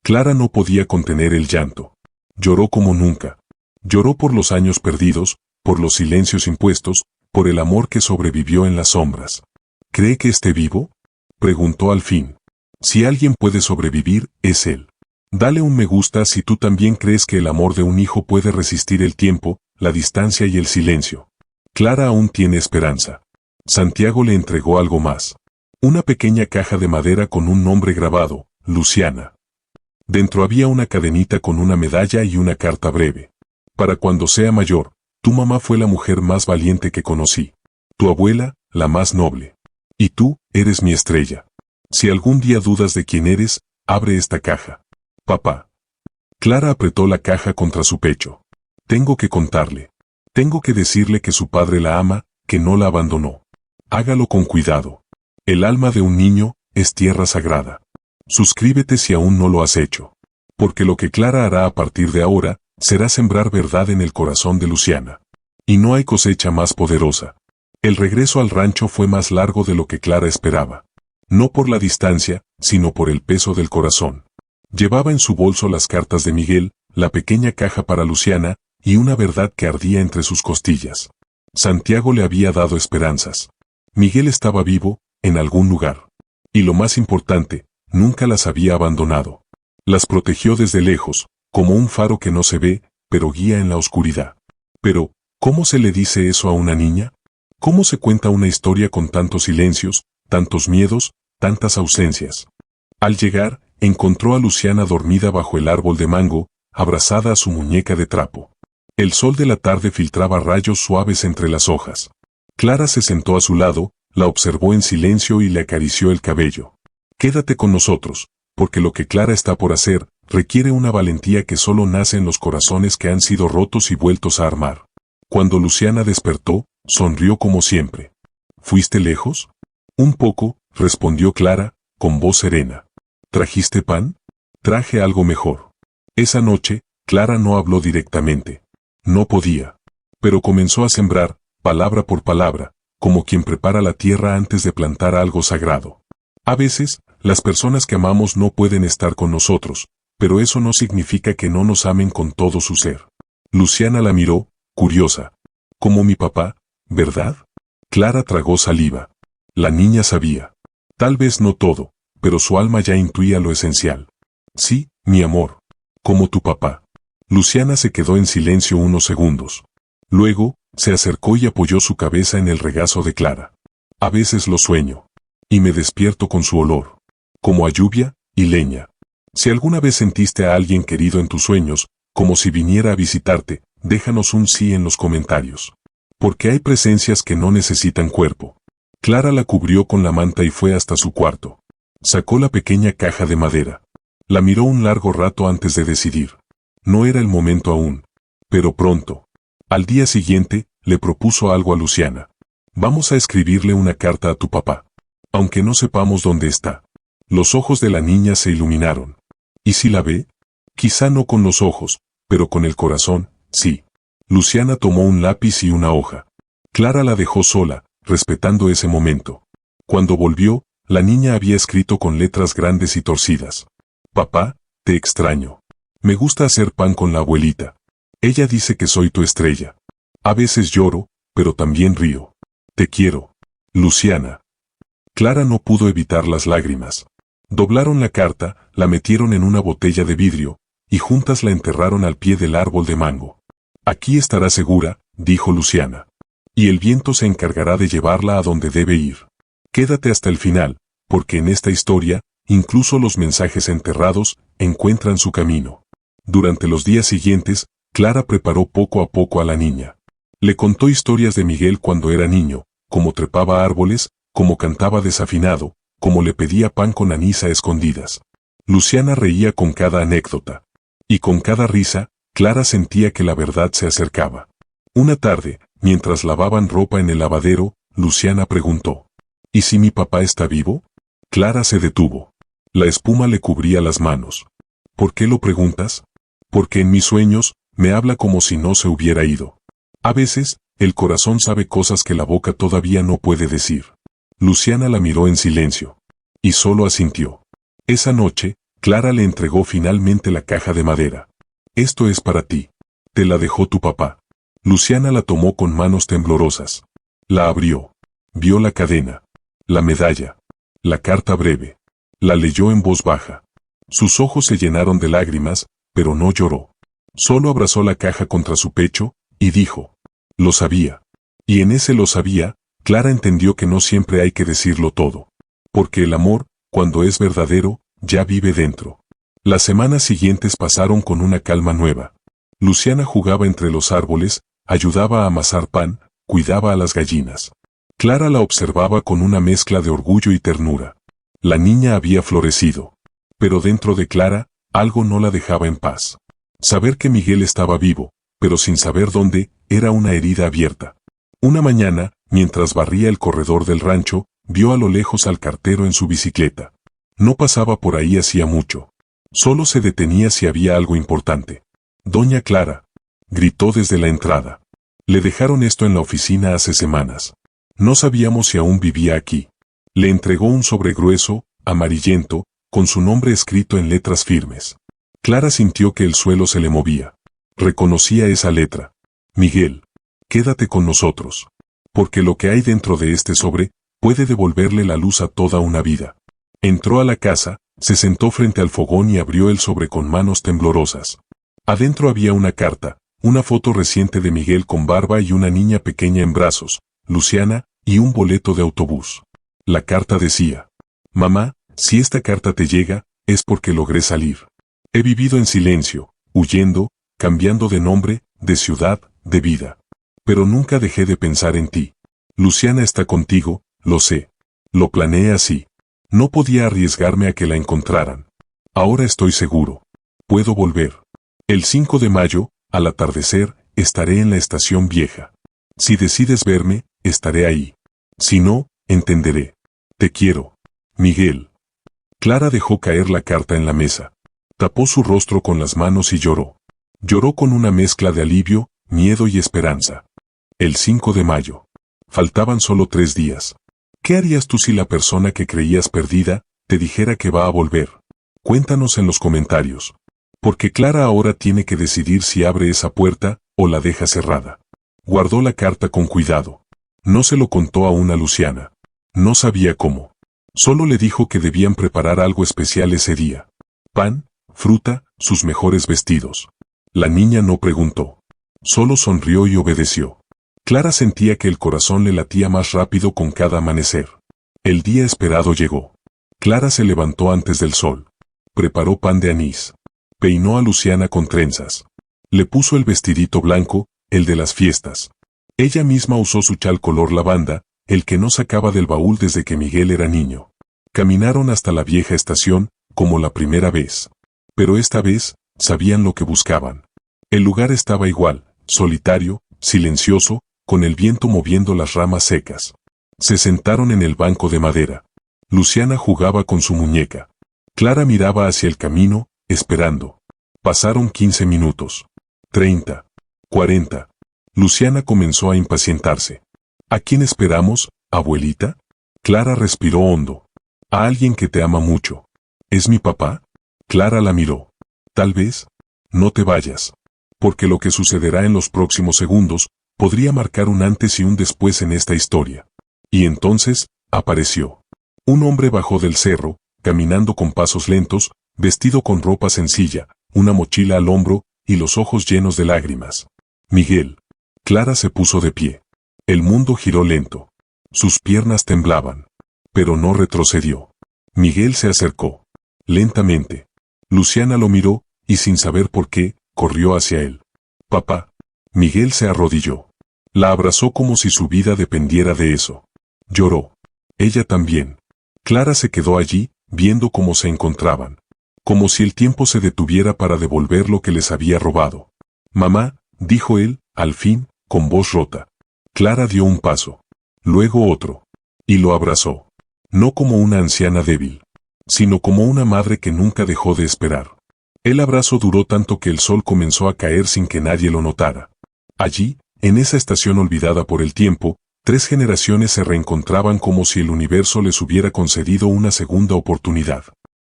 Clara no podía contener el llanto. Lloró como nunca. Lloró por los años perdidos, por los silencios impuestos, por el amor que sobrevivió en las sombras. ¿Cree que esté vivo? Preguntó al fin. Si alguien puede sobrevivir, es él. Dale un me gusta si tú también crees que el amor de un hijo puede resistir el tiempo, la distancia y el silencio. Clara aún tiene esperanza. Santiago le entregó algo más. Una pequeña caja de madera con un nombre grabado, Luciana. Dentro había una cadenita con una medalla y una carta breve. Para cuando sea mayor, tu mamá fue la mujer más valiente que conocí. Tu abuela, la más noble. Y tú, eres mi estrella. Si algún día dudas de quién eres, abre esta caja. Papá. Clara apretó la caja contra su pecho. Tengo que contarle. Tengo que decirle que su padre la ama, que no la abandonó. Hágalo con cuidado. El alma de un niño es tierra sagrada. Suscríbete si aún no lo has hecho. Porque lo que Clara hará a partir de ahora, será sembrar verdad en el corazón de Luciana. Y no hay cosecha más poderosa. El regreso al rancho fue más largo de lo que Clara esperaba. No por la distancia, sino por el peso del corazón. Llevaba en su bolso las cartas de Miguel, la pequeña caja para Luciana, y una verdad que ardía entre sus costillas. Santiago le había dado esperanzas. Miguel estaba vivo, en algún lugar. Y lo más importante, nunca las había abandonado. Las protegió desde lejos, como un faro que no se ve, pero guía en la oscuridad. Pero, ¿cómo se le dice eso a una niña? ¿Cómo se cuenta una historia con tantos silencios, tantos miedos, tantas ausencias? Al llegar, encontró a Luciana dormida bajo el árbol de mango, abrazada a su muñeca de trapo. El sol de la tarde filtraba rayos suaves entre las hojas. Clara se sentó a su lado, la observó en silencio y le acarició el cabello. Quédate con nosotros, porque lo que Clara está por hacer, requiere una valentía que solo nace en los corazones que han sido rotos y vueltos a armar. Cuando Luciana despertó, sonrió como siempre. ¿Fuiste lejos? Un poco, respondió Clara, con voz serena. ¿Trajiste pan? Traje algo mejor. Esa noche, Clara no habló directamente. No podía. Pero comenzó a sembrar, palabra por palabra, como quien prepara la tierra antes de plantar algo sagrado. A veces, las personas que amamos no pueden estar con nosotros, pero eso no significa que no nos amen con todo su ser. Luciana la miró, curiosa. Como mi papá, ¿verdad? Clara tragó saliva. La niña sabía. Tal vez no todo, pero su alma ya intuía lo esencial. Sí, mi amor. Como tu papá. Luciana se quedó en silencio unos segundos. Luego, se acercó y apoyó su cabeza en el regazo de Clara. A veces lo sueño. Y me despierto con su olor. como a lluvia y leña. Si alguna vez sentiste a alguien querido en tus sueños, como si viniera a visitarte, déjanos un sí en los comentarios. Porque hay presencias que no necesitan cuerpo. Clara la cubrió con la manta y fue hasta su cuarto. Sacó la pequeña caja de madera. La miró un largo rato antes de decidir. No era el momento aún. Pero pronto. Al día siguiente, le propuso algo a Luciana. Vamos a escribirle una carta a tu papá. Aunque no sepamos dónde está. Los ojos de la niña se iluminaron. ¿Y si la ve? Quizá no con los ojos, pero con el corazón, sí. Luciana tomó un lápiz y una hoja. Clara la dejó sola, respetando ese momento. Cuando volvió, la niña había escrito con letras grandes y torcidas. Papá, te extraño. Me gusta hacer pan con la abuelita. Ella dice que soy tu estrella. A veces lloro, pero también río. Te quiero. Luciana. Clara no pudo evitar las lágrimas. Doblaron la carta, la metieron en una botella de vidrio, y juntas la enterraron al pie del árbol de mango. Aquí estará segura, dijo Luciana. Y el viento se encargará de llevarla a donde debe ir. Quédate hasta el final, porque en esta historia, incluso los mensajes enterrados, encuentran su camino. Durante los días siguientes, Clara preparó poco a poco a la niña. Le contó historias de Miguel cuando era niño, cómo trepaba árboles, cómo cantaba desafinado, cómo le pedía pan con anís a escondidas. Luciana reía con cada anécdota. Y con cada risa, Clara sentía que la verdad se acercaba. Una tarde, mientras lavaban ropa en el lavadero, Luciana preguntó: ¿Y si mi papá está vivo? Clara se detuvo. La espuma le cubría las manos. ¿Por qué lo preguntas? Porque en mis sueños, me habla como si no se hubiera ido. A veces, el corazón sabe cosas que la boca todavía no puede decir. Luciana la miró en silencio. Y solo asintió. Esa noche, Clara le entregó finalmente la caja de madera. Esto es para ti. Te la dejó tu papá. Luciana la tomó con manos temblorosas. La abrió. Vio la cadena. La medalla. La carta breve. La leyó en voz baja. Sus ojos se llenaron de lágrimas, pero no lloró. Solo abrazó la caja contra su pecho, y dijo: lo sabía. Y en ese lo sabía, Clara entendió que no siempre hay que decirlo todo. Porque el amor, cuando es verdadero, ya vive dentro. Las semanas siguientes pasaron con una calma nueva. Luciana jugaba entre los árboles, ayudaba a amasar pan, cuidaba a las gallinas. Clara la observaba con una mezcla de orgullo y ternura. La niña había florecido. Pero dentro de Clara, algo no la dejaba en paz. Saber que Miguel estaba vivo, pero sin saber dónde, era una herida abierta. Una mañana, mientras barría el corredor del rancho, vio a lo lejos al cartero en su bicicleta. No pasaba por ahí hacía mucho. Solo se detenía si había algo importante. Doña Clara, gritó desde la entrada. Le dejaron esto en la oficina hace semanas. No sabíamos si aún vivía aquí. Le entregó un sobre grueso, amarillento, con su nombre escrito en letras firmes. Clara sintió que el suelo se le movía. Reconocía esa letra. Miguel, quédate con nosotros. Porque lo que hay dentro de este sobre, puede devolverle la luz a toda una vida. Entró a la casa, se sentó frente al fogón y abrió el sobre con manos temblorosas. Adentro había una carta, una foto reciente de Miguel con barba y una niña pequeña en brazos, Luciana, y un boleto de autobús. La carta decía: mamá, si esta carta te llega, es porque logré salir. He vivido en silencio, huyendo, cambiando de nombre, de ciudad, de vida. Pero nunca dejé de pensar en ti. Luciana está contigo, lo sé. Lo planeé así. No podía arriesgarme a que la encontraran. Ahora estoy seguro. Puedo volver. El 5 de mayo, al atardecer, estaré en la estación vieja. Si decides verme, estaré ahí. Si no, entenderé. Te quiero. Miguel. Clara dejó caer la carta en la mesa. Tapó su rostro con las manos y lloró. Lloró con una mezcla de alivio, miedo y esperanza. El 5 de mayo. Faltaban solo 3 días. ¿Qué harías tú si la persona que creías perdida, te dijera que va a volver? Cuéntanos en los comentarios. Porque Clara ahora tiene que decidir si abre esa puerta, o la deja cerrada. Guardó la carta con cuidado. No se lo contó aún a Luciana. No sabía cómo. Solo le dijo que debían preparar algo especial ese día. Pan, fruta, sus mejores vestidos. La niña no preguntó. Solo sonrió y obedeció. Clara sentía que el corazón le latía más rápido con cada amanecer. El día esperado llegó. Clara se levantó antes del sol. Preparó pan de anís. Peinó a Luciana con trenzas. Le puso el vestidito blanco, el de las fiestas. Ella misma usó su chal color lavanda, el que no sacaba del baúl desde que Miguel era niño. Caminaron hasta la vieja estación, como la primera vez. Pero esta vez, sabían lo que buscaban. El lugar estaba igual, solitario, silencioso, con el viento moviendo las ramas secas. Se sentaron en el banco de madera. Luciana jugaba con su muñeca. Clara miraba hacia el camino, esperando. Pasaron 15 minutos. 30. 40. Luciana comenzó a impacientarse. ¿A quién esperamos, abuelita? Clara respiró hondo. A alguien que te ama mucho. ¿Es mi papá? Clara la miró. Tal vez. No te vayas. Porque lo que sucederá en los próximos segundos podría marcar un antes y un después en esta historia. Y entonces, apareció. Un hombre bajó del cerro, caminando con pasos lentos, vestido con ropa sencilla, una mochila al hombro y los ojos llenos de lágrimas. Miguel. Clara se puso de pie. El mundo giró lento. Sus piernas temblaban. Pero no retrocedió. Miguel se acercó. Lentamente. Luciana lo miró, y sin saber por qué, corrió hacia él. Papá. Miguel se arrodilló. La abrazó como si su vida dependiera de eso. Lloró. Ella también. Clara se quedó allí, viendo cómo se encontraban. Como si el tiempo se detuviera para devolver lo que les había robado. Mamá, dijo él, al fin, con voz rota. Clara dio un paso. Luego otro. Y lo abrazó. No como una anciana débil, sino como una madre que nunca dejó de esperar. El abrazo duró tanto que el sol comenzó a caer sin que nadie lo notara. Allí, en esa estación olvidada por el tiempo, 3 generaciones se reencontraban como si el universo les hubiera concedido una segunda oportunidad.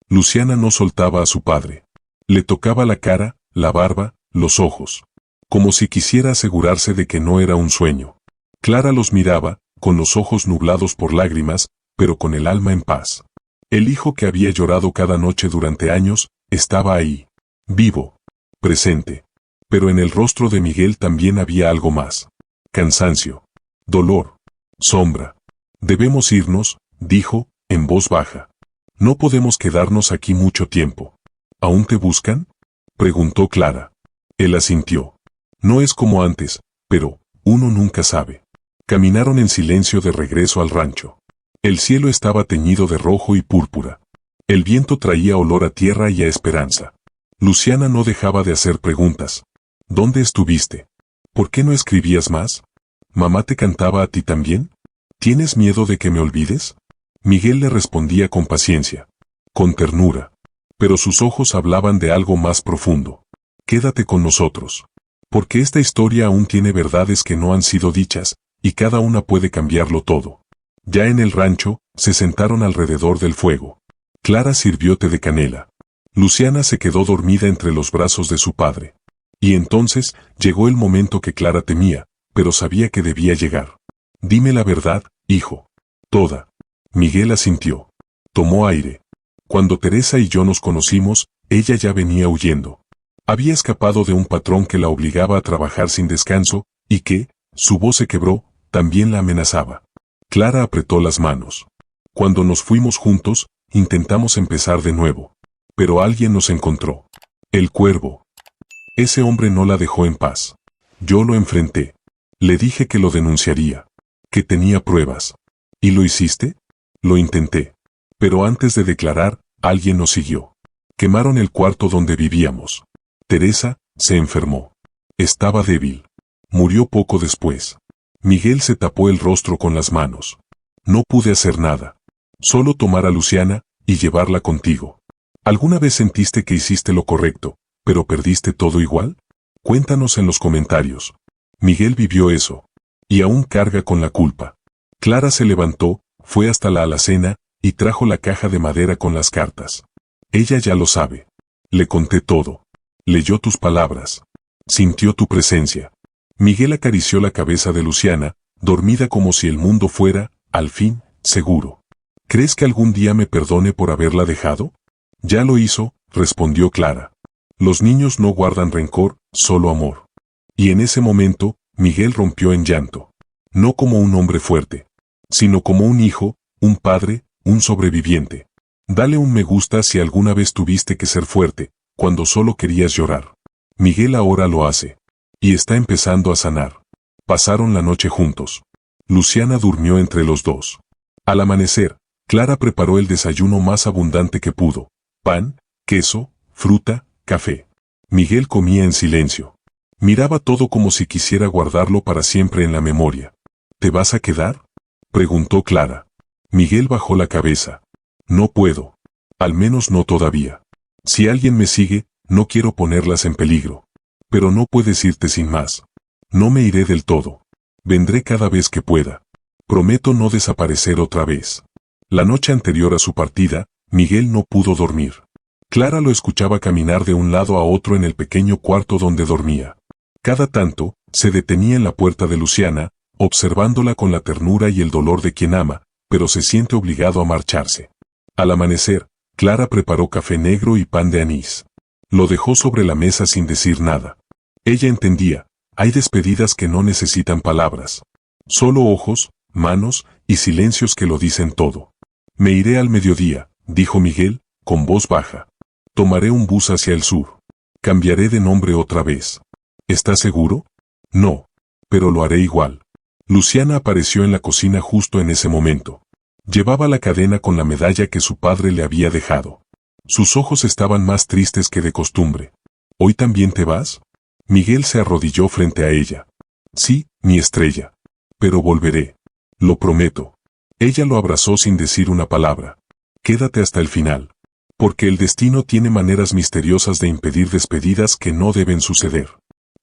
Luciana no soltaba a su padre. Le tocaba la cara, la barba, los ojos. Como si quisiera asegurarse de que no era un sueño. Clara los miraba, con los ojos nublados por lágrimas, pero con el alma en paz. El hijo que había llorado cada noche durante años, estaba ahí. Vivo. Presente. Pero en el rostro de Miguel también había algo más. Cansancio. Dolor. Sombra. Debemos irnos, dijo, en voz baja. No podemos quedarnos aquí mucho tiempo. ¿Aún te buscan? Preguntó Clara. Él asintió. No es como antes, pero, uno nunca sabe. Caminaron en silencio de regreso al rancho. El cielo estaba teñido de rojo y púrpura. El viento traía olor a tierra y a esperanza. Luciana no dejaba de hacer preguntas. ¿Dónde estuviste? ¿Por qué no escribías más? ¿Mamá te cantaba a ti también? ¿Tienes miedo de que me olvides? Miguel le respondía con paciencia, con ternura. Pero sus ojos hablaban de algo más profundo. Quédate con nosotros. Porque esta historia aún tiene verdades que no han sido dichas, y cada una puede cambiarlo todo. Ya en el rancho, se sentaron alrededor del fuego. Clara sirvió té de canela. Luciana se quedó dormida entre los brazos de su padre. Y entonces, llegó el momento que Clara temía, pero sabía que debía llegar. Dime la verdad, hijo. Toda. Miguel asintió. Tomó aire. Cuando Teresa y yo nos conocimos, ella ya venía huyendo. Había escapado de un patrón que la obligaba a trabajar sin descanso, y que, su voz se quebró, también la amenazaba. Clara apretó las manos. Cuando nos fuimos juntos, intentamos empezar de nuevo. Pero alguien nos encontró. El cuervo. Ese hombre no la dejó en paz. Yo lo enfrenté. Le dije que lo denunciaría. Que tenía pruebas. ¿Y lo hiciste? Lo intenté. Pero antes de declarar, alguien nos siguió. Quemaron el cuarto donde vivíamos. Teresa se enfermó. Estaba débil. Murió poco después. Miguel se tapó el rostro con las manos. No pude hacer nada. Solo tomar a Luciana y llevarla contigo. ¿Alguna vez sentiste que hiciste lo correcto, pero perdiste todo igual? Cuéntanos en los comentarios. Miguel vivió eso. Y aún carga con la culpa. Clara se levantó, fue hasta la alacena, y trajo la caja de madera con las cartas. Ella ya lo sabe. Le conté todo. Leyó tus palabras. Sintió tu presencia. Miguel acarició la cabeza de Luciana, dormida como si el mundo fuera, al fin, seguro. ¿Crees que algún día me perdone por haberla dejado? Ya lo hizo, respondió Clara. Los niños no guardan rencor, solo amor. Y en ese momento, Miguel rompió en llanto. No como un hombre fuerte, sino como un hijo, un padre, un sobreviviente. Dale un me gusta si alguna vez tuviste que ser fuerte, cuando solo querías llorar. Miguel ahora lo hace. Y está empezando a sanar. Pasaron la noche juntos. Luciana durmió entre los dos. Al amanecer, Clara preparó el desayuno más abundante que pudo. Pan, queso, fruta, café. Miguel comía en silencio. Miraba todo como si quisiera guardarlo para siempre en la memoria. ¿Te vas a quedar?, preguntó Clara. Miguel bajó la cabeza. No puedo. Al menos no todavía. Si alguien me sigue, no quiero ponerlas en peligro. Pero no puedes irte sin más. No me iré del todo. Vendré cada vez que pueda. Prometo no desaparecer otra vez. La noche anterior a su partida, Miguel no pudo dormir. Clara lo escuchaba caminar de un lado a otro en el pequeño cuarto donde dormía. Cada tanto, se detenía en la puerta de Luciana, observándola con la ternura y el dolor de quien ama, pero se siente obligado a marcharse. Al amanecer, Clara preparó café negro y pan de anís. Lo dejó sobre la mesa sin decir nada. Ella entendía, hay despedidas que no necesitan palabras. Solo ojos, manos y silencios que lo dicen todo. Me iré al mediodía, dijo Miguel, con voz baja. Tomaré un bus hacia el sur. Cambiaré de nombre otra vez. ¿Estás seguro? No. Pero lo haré igual. Luciana apareció en la cocina justo en ese momento. Llevaba la cadena con la medalla que su padre le había dejado. Sus ojos estaban más tristes que de costumbre. ¿Hoy también te vas? Miguel se arrodilló frente a ella. Sí, mi estrella. Pero volveré. Lo prometo. Ella lo abrazó sin decir una palabra. Quédate hasta el final. Porque el destino tiene maneras misteriosas de impedir despedidas que no deben suceder.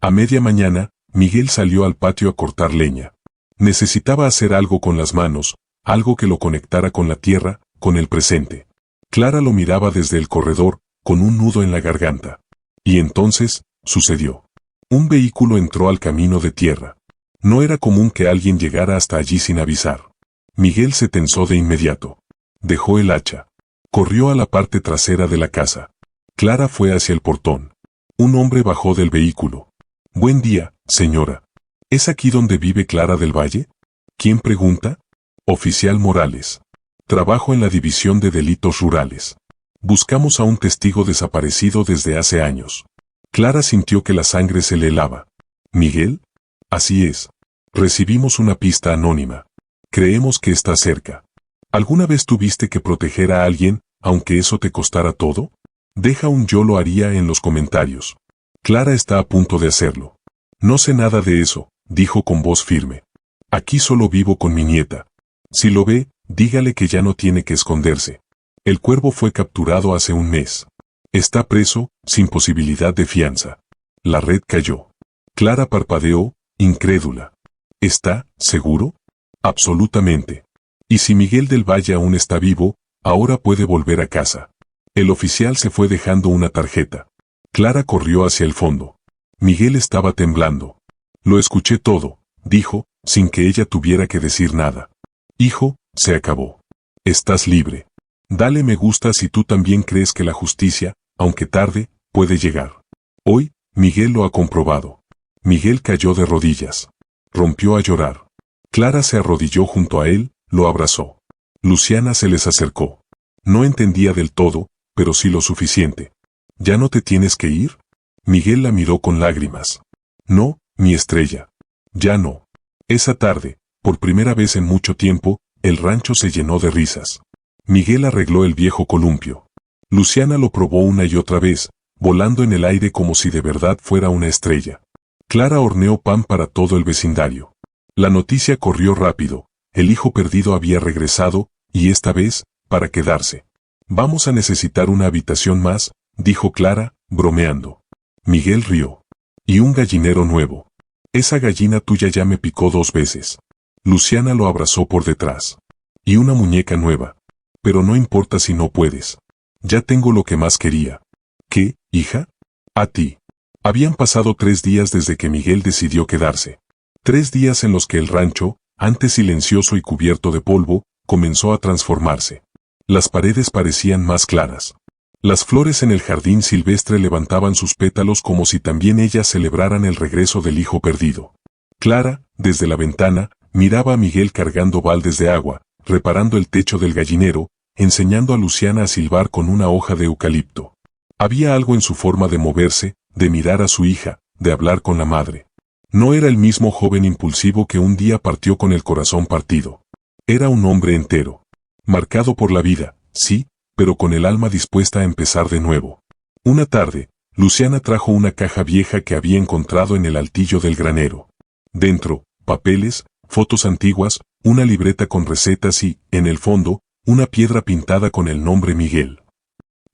A media mañana, Miguel salió al patio a cortar leña. Necesitaba hacer algo con las manos, algo que lo conectara con la tierra, con el presente. Clara lo miraba desde el corredor, con un nudo en la garganta. Y entonces, sucedió. Un vehículo entró al camino de tierra. No era común que alguien llegara hasta allí sin avisar. Miguel se tensó de inmediato. Dejó el hacha. Corrió a la parte trasera de la casa. Clara fue hacia el portón. Un hombre bajó del vehículo. Buen día, señora. ¿Es aquí donde vive Clara del Valle? ¿Quién pregunta? Oficial Morales. Trabajo en la División de Delitos Rurales. Buscamos a un testigo desaparecido desde hace años. Clara sintió que la sangre se le helaba. ¿Miguel? Así es. Recibimos una pista anónima. Creemos que está cerca. ¿Alguna vez tuviste que proteger a alguien, aunque eso te costara todo? Deja un yo lo haría en los comentarios. Clara está a punto de hacerlo. No sé nada de eso, dijo con voz firme. Aquí solo vivo con mi nieta. Si lo ve, dígale que ya no tiene que esconderse. El cuervo fue capturado hace un mes. Está preso, sin posibilidad de fianza. La red cayó. Clara parpadeó, incrédula. ¿Está seguro? Absolutamente. Y si Miguel del Valle aún está vivo, ahora puede volver a casa. El oficial se fue dejando una tarjeta. Clara corrió hacia el fondo. Miguel estaba temblando. Lo escuché todo, dijo, sin que ella tuviera que decir nada. Hijo, se acabó. Estás libre. Dale me gusta si tú también crees que la justicia, aunque tarde, puede llegar. Hoy, Miguel lo ha comprobado. Miguel cayó de rodillas. Rompió a llorar. Clara se arrodilló junto a él, lo abrazó. Luciana se les acercó. No entendía del todo, pero sí lo suficiente. ¿Ya no te tienes que ir? Miguel la miró con lágrimas. No, mi estrella. Ya no. Esa tarde, por primera vez en mucho tiempo, el rancho se llenó de risas. Miguel arregló el viejo columpio. Luciana lo probó una y otra vez, volando en el aire como si de verdad fuera una estrella. Clara horneó pan para todo el vecindario. La noticia corrió rápido. El hijo perdido había regresado, y esta vez, para quedarse. Vamos a necesitar una habitación más, dijo Clara, bromeando. Miguel rió. Y un gallinero nuevo. Esa gallina tuya ya me picó 2 veces. Luciana lo abrazó por detrás. Y una muñeca nueva. Pero no importa si no puedes. Ya tengo lo que más quería. ¿Qué, hija? A ti. Habían pasado 3 días desde que Miguel decidió quedarse. 3 días en los que el rancho, antes silencioso y cubierto de polvo, comenzó a transformarse. Las paredes parecían más claras. Las flores en el jardín silvestre levantaban sus pétalos como si también ellas celebraran el regreso del hijo perdido. Clara, desde la ventana, miraba a Miguel cargando baldes de agua, reparando el techo del gallinero, enseñando a Luciana a silbar con una hoja de eucalipto. Había algo en su forma de moverse, de mirar a su hija, de hablar con la madre. No era el mismo joven impulsivo que un día partió con el corazón partido. Era un hombre entero. Marcado por la vida, sí, pero con el alma dispuesta a empezar de nuevo. Una tarde, Luciana trajo una caja vieja que había encontrado en el altillo del granero. Dentro, papeles, fotos antiguas, una libreta con recetas y, en el fondo, una piedra pintada con el nombre Miguel.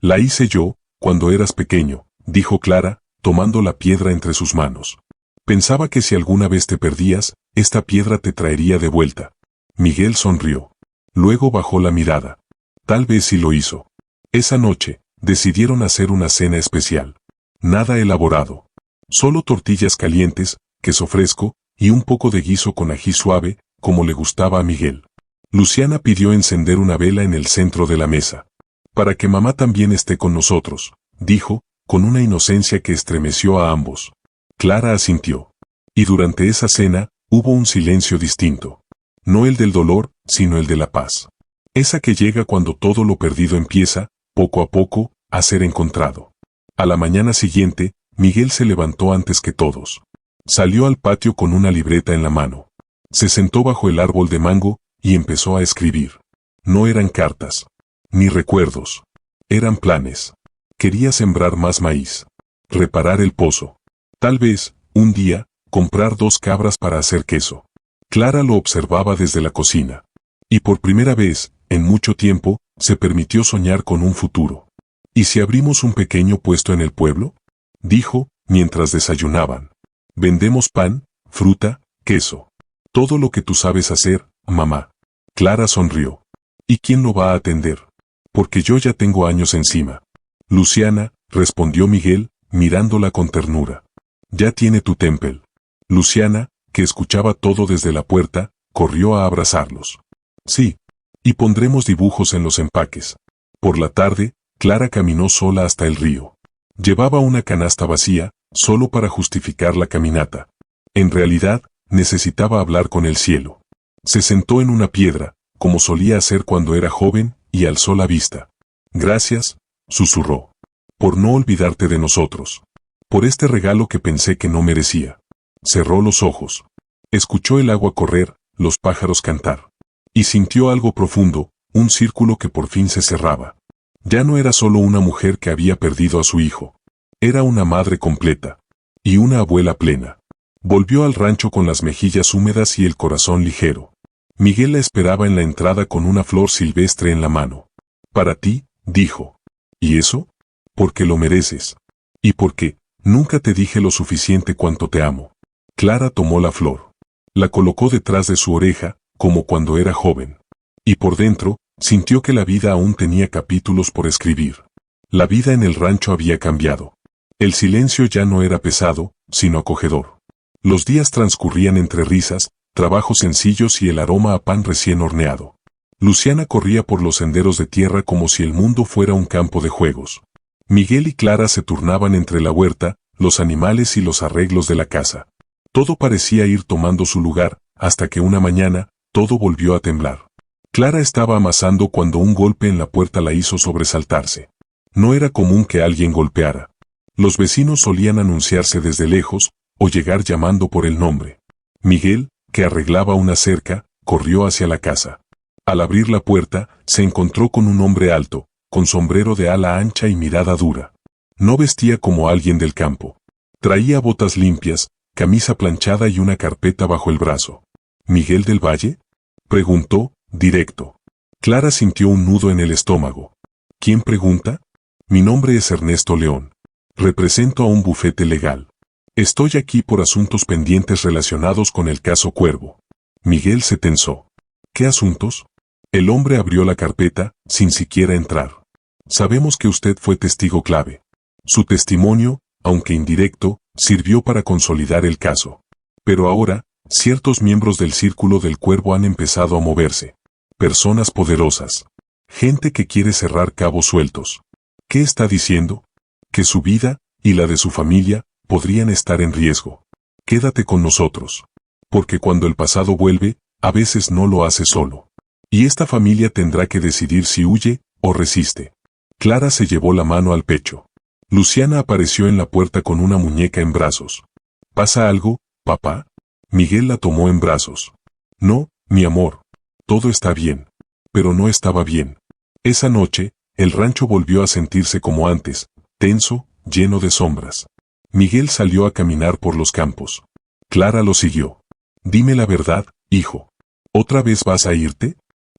La hice yo, cuando eras pequeño, dijo Clara, tomando la piedra entre sus manos. Pensaba que si alguna vez te perdías, esta piedra te traería de vuelta. Miguel sonrió. Luego bajó la mirada. Tal vez sí lo hizo. Esa noche, decidieron hacer una cena especial. Nada elaborado. Solo tortillas calientes, queso fresco, y un poco de guiso con ají suave, como le gustaba a Miguel. Luciana pidió encender una vela en el centro de la mesa. Para que mamá también esté con nosotros, dijo, con una inocencia que estremeció a ambos. Clara asintió. Y durante esa cena, hubo un silencio distinto. No el del dolor, sino el de la paz. Esa que llega cuando todo lo perdido empieza, poco a poco, a ser encontrado. A la mañana siguiente, Miguel se levantó antes que todos. Salió al patio con una libreta en la mano. Se sentó bajo el árbol de mango y empezó a escribir. No eran cartas, ni recuerdos. Eran planes. Quería sembrar más maíz. Reparar el pozo. Tal vez, un día, comprar 2 cabras para hacer queso. Clara lo observaba desde la cocina. Y por primera vez, en mucho tiempo, se permitió soñar con un futuro. ¿Y si abrimos un pequeño puesto en el pueblo? Dijo, mientras desayunaban. Vendemos pan, fruta, queso. Todo lo que tú sabes hacer, mamá. Clara sonrió. ¿Y quién lo va a atender? Porque yo ya tengo años encima. Luciana, respondió Miguel, mirándola con ternura. Ya tiene tu Temple. Luciana, que escuchaba todo desde la puerta, corrió a abrazarlos. Sí. Y pondremos dibujos en los empaques. Por la tarde, Clara caminó sola hasta el río. Llevaba una canasta vacía, solo para justificar la caminata. En realidad, necesitaba hablar con el cielo. Se sentó en una piedra, como solía hacer cuando era joven, y alzó la vista. Gracias, susurró. Por no olvidarte de nosotros. Por este regalo que pensé que no merecía. Cerró los ojos. Escuchó el agua correr, los pájaros cantar. Y sintió algo profundo, un círculo que por fin se cerraba. Ya no era solo una mujer que había perdido a su hijo. Era una madre completa. Y una abuela plena. Volvió al rancho con las mejillas húmedas y el corazón ligero. Miguel la esperaba en la entrada con una flor silvestre en la mano. Para ti, dijo. ¿Y eso? Porque lo mereces. Y porque, nunca te dije lo suficiente cuánto te amo. Clara tomó la flor. La colocó detrás de su oreja, como cuando era joven. Y por dentro, sintió que la vida aún tenía capítulos por escribir. La vida en el rancho había cambiado. El silencio ya no era pesado, sino acogedor. Los días transcurrían entre risas, trabajos sencillos y el aroma a pan recién horneado. Luciana corría por los senderos de tierra como si el mundo fuera un campo de juegos. Miguel y Clara se turnaban entre la huerta, los animales y los arreglos de la casa. Todo parecía ir tomando su lugar, hasta que una mañana, todo volvió a temblar. Clara estaba amasando cuando un golpe en la puerta la hizo sobresaltarse. No era común que alguien golpeara. Los vecinos solían anunciarse desde lejos, o llegar llamando por el nombre. Miguel, que arreglaba una cerca, corrió hacia la casa. Al abrir la puerta, se encontró con un hombre alto, con sombrero de ala ancha y mirada dura. No vestía como alguien del campo. Traía botas limpias, camisa planchada y una carpeta bajo el brazo. ¿Miguel del Valle? Preguntó, directo. Clara sintió un nudo en el estómago. ¿Quién pregunta? Mi nombre es Ernesto León. Represento a un bufete legal. Estoy aquí por asuntos pendientes relacionados con el caso Cuervo. Miguel se tensó. ¿Qué asuntos? El hombre abrió la carpeta, sin siquiera entrar. Sabemos que usted fue testigo clave. Su testimonio, aunque indirecto, sirvió para consolidar el caso. Pero ahora, ciertos miembros del Círculo del Cuervo han empezado a moverse. Personas poderosas. Gente que quiere cerrar cabos sueltos. ¿Qué está diciendo? Que su vida, y la de su familia, podrían estar en riesgo. Quédate con nosotros. Porque cuando el pasado vuelve, a veces no lo hace solo. Y esta familia tendrá que decidir si huye o resiste. Clara se llevó la mano al pecho. Luciana apareció en la puerta con una muñeca en brazos. ¿Pasa algo, papá? Miguel la tomó en brazos. No, mi amor. Todo está bien. Pero no estaba bien. Esa noche, el rancho volvió a sentirse como antes, tenso, lleno de sombras. Miguel salió a caminar por los campos. Clara lo siguió. Dime la verdad, hijo. ¿Otra vez vas a irte?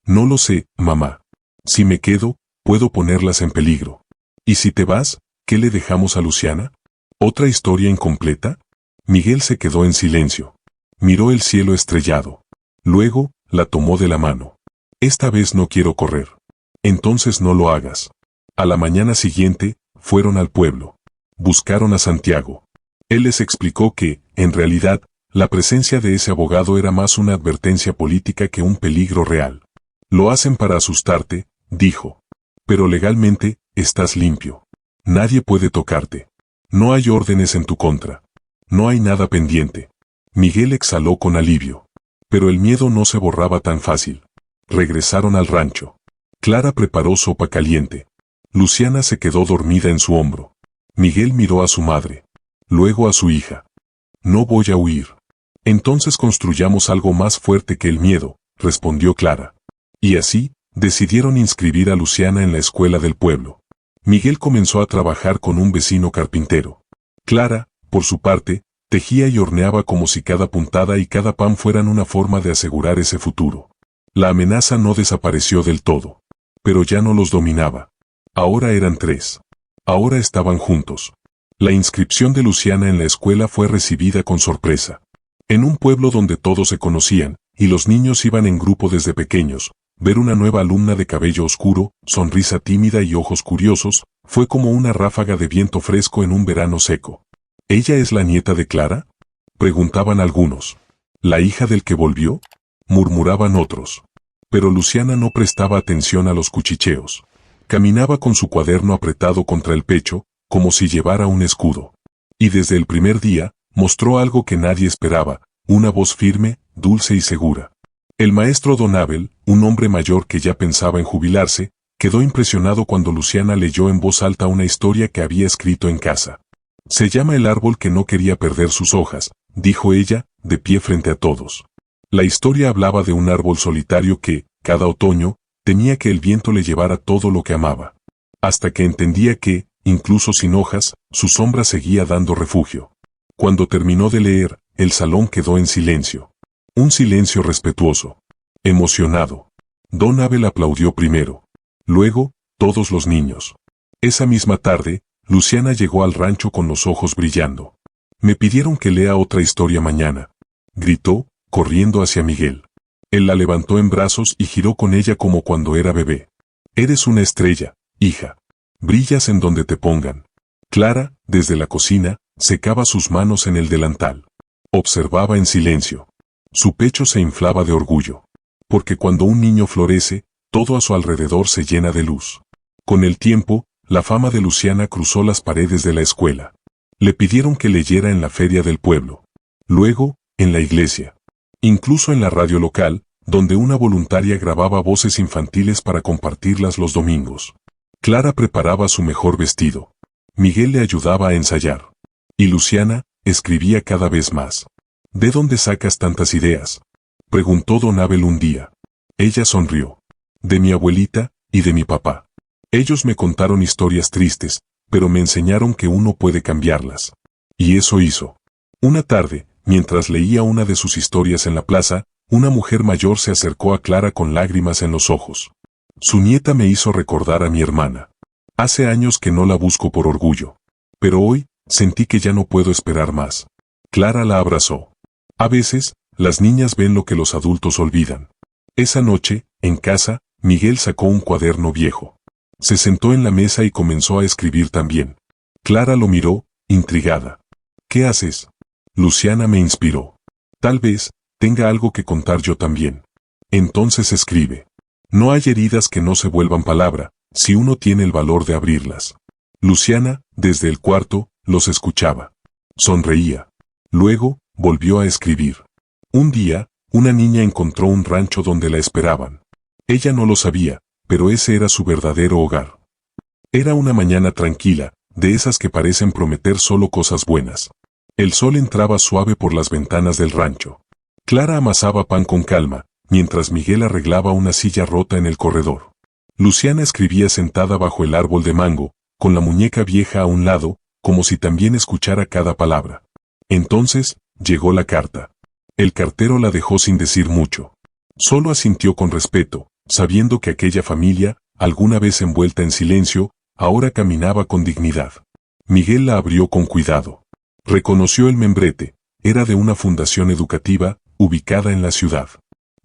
No lo sé, mamá. Si me quedo, puedo ponerlas en peligro. ¿Y si te vas, qué le dejamos a Luciana? ¿Otra historia incompleta? Miguel se quedó en silencio. Miró el cielo estrellado. Luego, la tomó de la mano. Esta vez no quiero correr. Entonces no lo hagas. A la mañana siguiente, fueron al pueblo. Buscaron a Santiago. Él les explicó que, en realidad, la presencia de ese abogado era más una advertencia política que un peligro real. Lo hacen para asustarte, dijo. Pero legalmente, estás limpio. Nadie puede tocarte. No hay órdenes en tu contra. No hay nada pendiente. Miguel exhaló con alivio. Pero el miedo no se borraba tan fácil. Regresaron al rancho. Clara preparó sopa caliente. Luciana se quedó dormida en su hombro. Miguel miró a su madre. Luego a su hija. No voy a huir. Entonces construyamos algo más fuerte que el miedo, respondió Clara. Y así, decidieron inscribir a Luciana en la escuela del pueblo. Miguel comenzó a trabajar con un vecino carpintero. Clara, por su parte, tejía y horneaba como si cada puntada y cada pan fueran una forma de asegurar ese futuro. La amenaza no desapareció del todo. Pero ya no los dominaba. Ahora eran 3. Ahora estaban juntos. La inscripción de Luciana en la escuela fue recibida con sorpresa. En un pueblo donde todos se conocían, y los niños iban en grupo desde pequeños, ver una nueva alumna de cabello oscuro, sonrisa tímida y ojos curiosos, fue como una ráfaga de viento fresco en un verano seco. ¿Ella es la nieta de Clara?, preguntaban algunos. ¿La hija del que volvió?, murmuraban otros. Pero Luciana no prestaba atención a los cuchicheos. Caminaba con su cuaderno apretado contra el pecho, como si llevara un escudo. Y desde el primer día, mostró algo que nadie esperaba, una voz firme, dulce y segura. El maestro Don Abel, un hombre mayor que ya pensaba en jubilarse, quedó impresionado cuando Luciana leyó en voz alta una historia que había escrito en casa. Se llama El árbol que no quería perder sus hojas, dijo ella, de pie frente a todos. La historia hablaba de un árbol solitario que, cada otoño, temía que el viento le llevara todo lo que amaba. Hasta que entendía que, incluso sin hojas, su sombra seguía dando refugio. Cuando terminó de leer, el salón quedó en silencio. Un silencio respetuoso. Emocionado. Don Abel aplaudió primero. Luego, todos los niños. Esa misma tarde, Luciana llegó al rancho con los ojos brillando. Me pidieron que lea otra historia mañana. Gritó, corriendo hacia Miguel. Él la levantó en brazos y giró con ella como cuando era bebé. Eres una estrella, hija. Brillas en donde te pongan. Clara, desde la cocina, secaba sus manos en el delantal. Observaba en silencio. Su pecho se inflaba de orgullo. Porque cuando un niño florece, todo a su alrededor se llena de luz. Con el tiempo, la fama de Luciana cruzó las paredes de la escuela. Le pidieron que leyera en la feria del pueblo. Luego, en la iglesia. Incluso en la radio local, donde una voluntaria grababa voces infantiles para compartirlas los domingos. Clara preparaba su mejor vestido. Miguel le ayudaba a ensayar. Y Luciana, escribía cada vez más. ¿De dónde sacas tantas ideas?, preguntó Don Abel un día. Ella sonrió. De mi abuelita, y de mi papá. Ellos me contaron historias tristes, pero me enseñaron que uno puede cambiarlas. Y eso hizo. Una tarde, mientras leía una de sus historias en la plaza, una mujer mayor se acercó a Clara con lágrimas en los ojos. Su nieta me hizo recordar a mi hermana. Hace años que no la busco por orgullo. Pero hoy, sentí que ya no puedo esperar más. Clara la abrazó. A veces, las niñas ven lo que los adultos olvidan. Esa noche, en casa, Miguel sacó un cuaderno viejo. Se sentó en la mesa y comenzó a escribir también. Clara lo miró, intrigada. ¿Qué haces? Luciana me inspiró. Tal vez, tenga algo que contar yo también. Entonces escribe. No hay heridas que no se vuelvan palabra, si uno tiene el valor de abrirlas. Luciana, desde el cuarto, los escuchaba. Sonreía. Luego, volvió a escribir. Un día, una niña encontró un rancho donde la esperaban. Ella no lo sabía, pero ese era su verdadero hogar. Era una mañana tranquila, de esas que parecen prometer solo cosas buenas. El sol entraba suave por las ventanas del rancho. Clara amasaba pan con calma, mientras Miguel arreglaba una silla rota en el corredor. Luciana escribía sentada bajo el árbol de mango, con la muñeca vieja a un lado, como si también escuchara cada palabra. Entonces, llegó la carta. El cartero la dejó sin decir mucho. Solo asintió con respeto, sabiendo que aquella familia, alguna vez envuelta en silencio, ahora caminaba con dignidad. Miguel la abrió con cuidado. Reconoció el membrete, era de una fundación educativa, ubicada en la ciudad.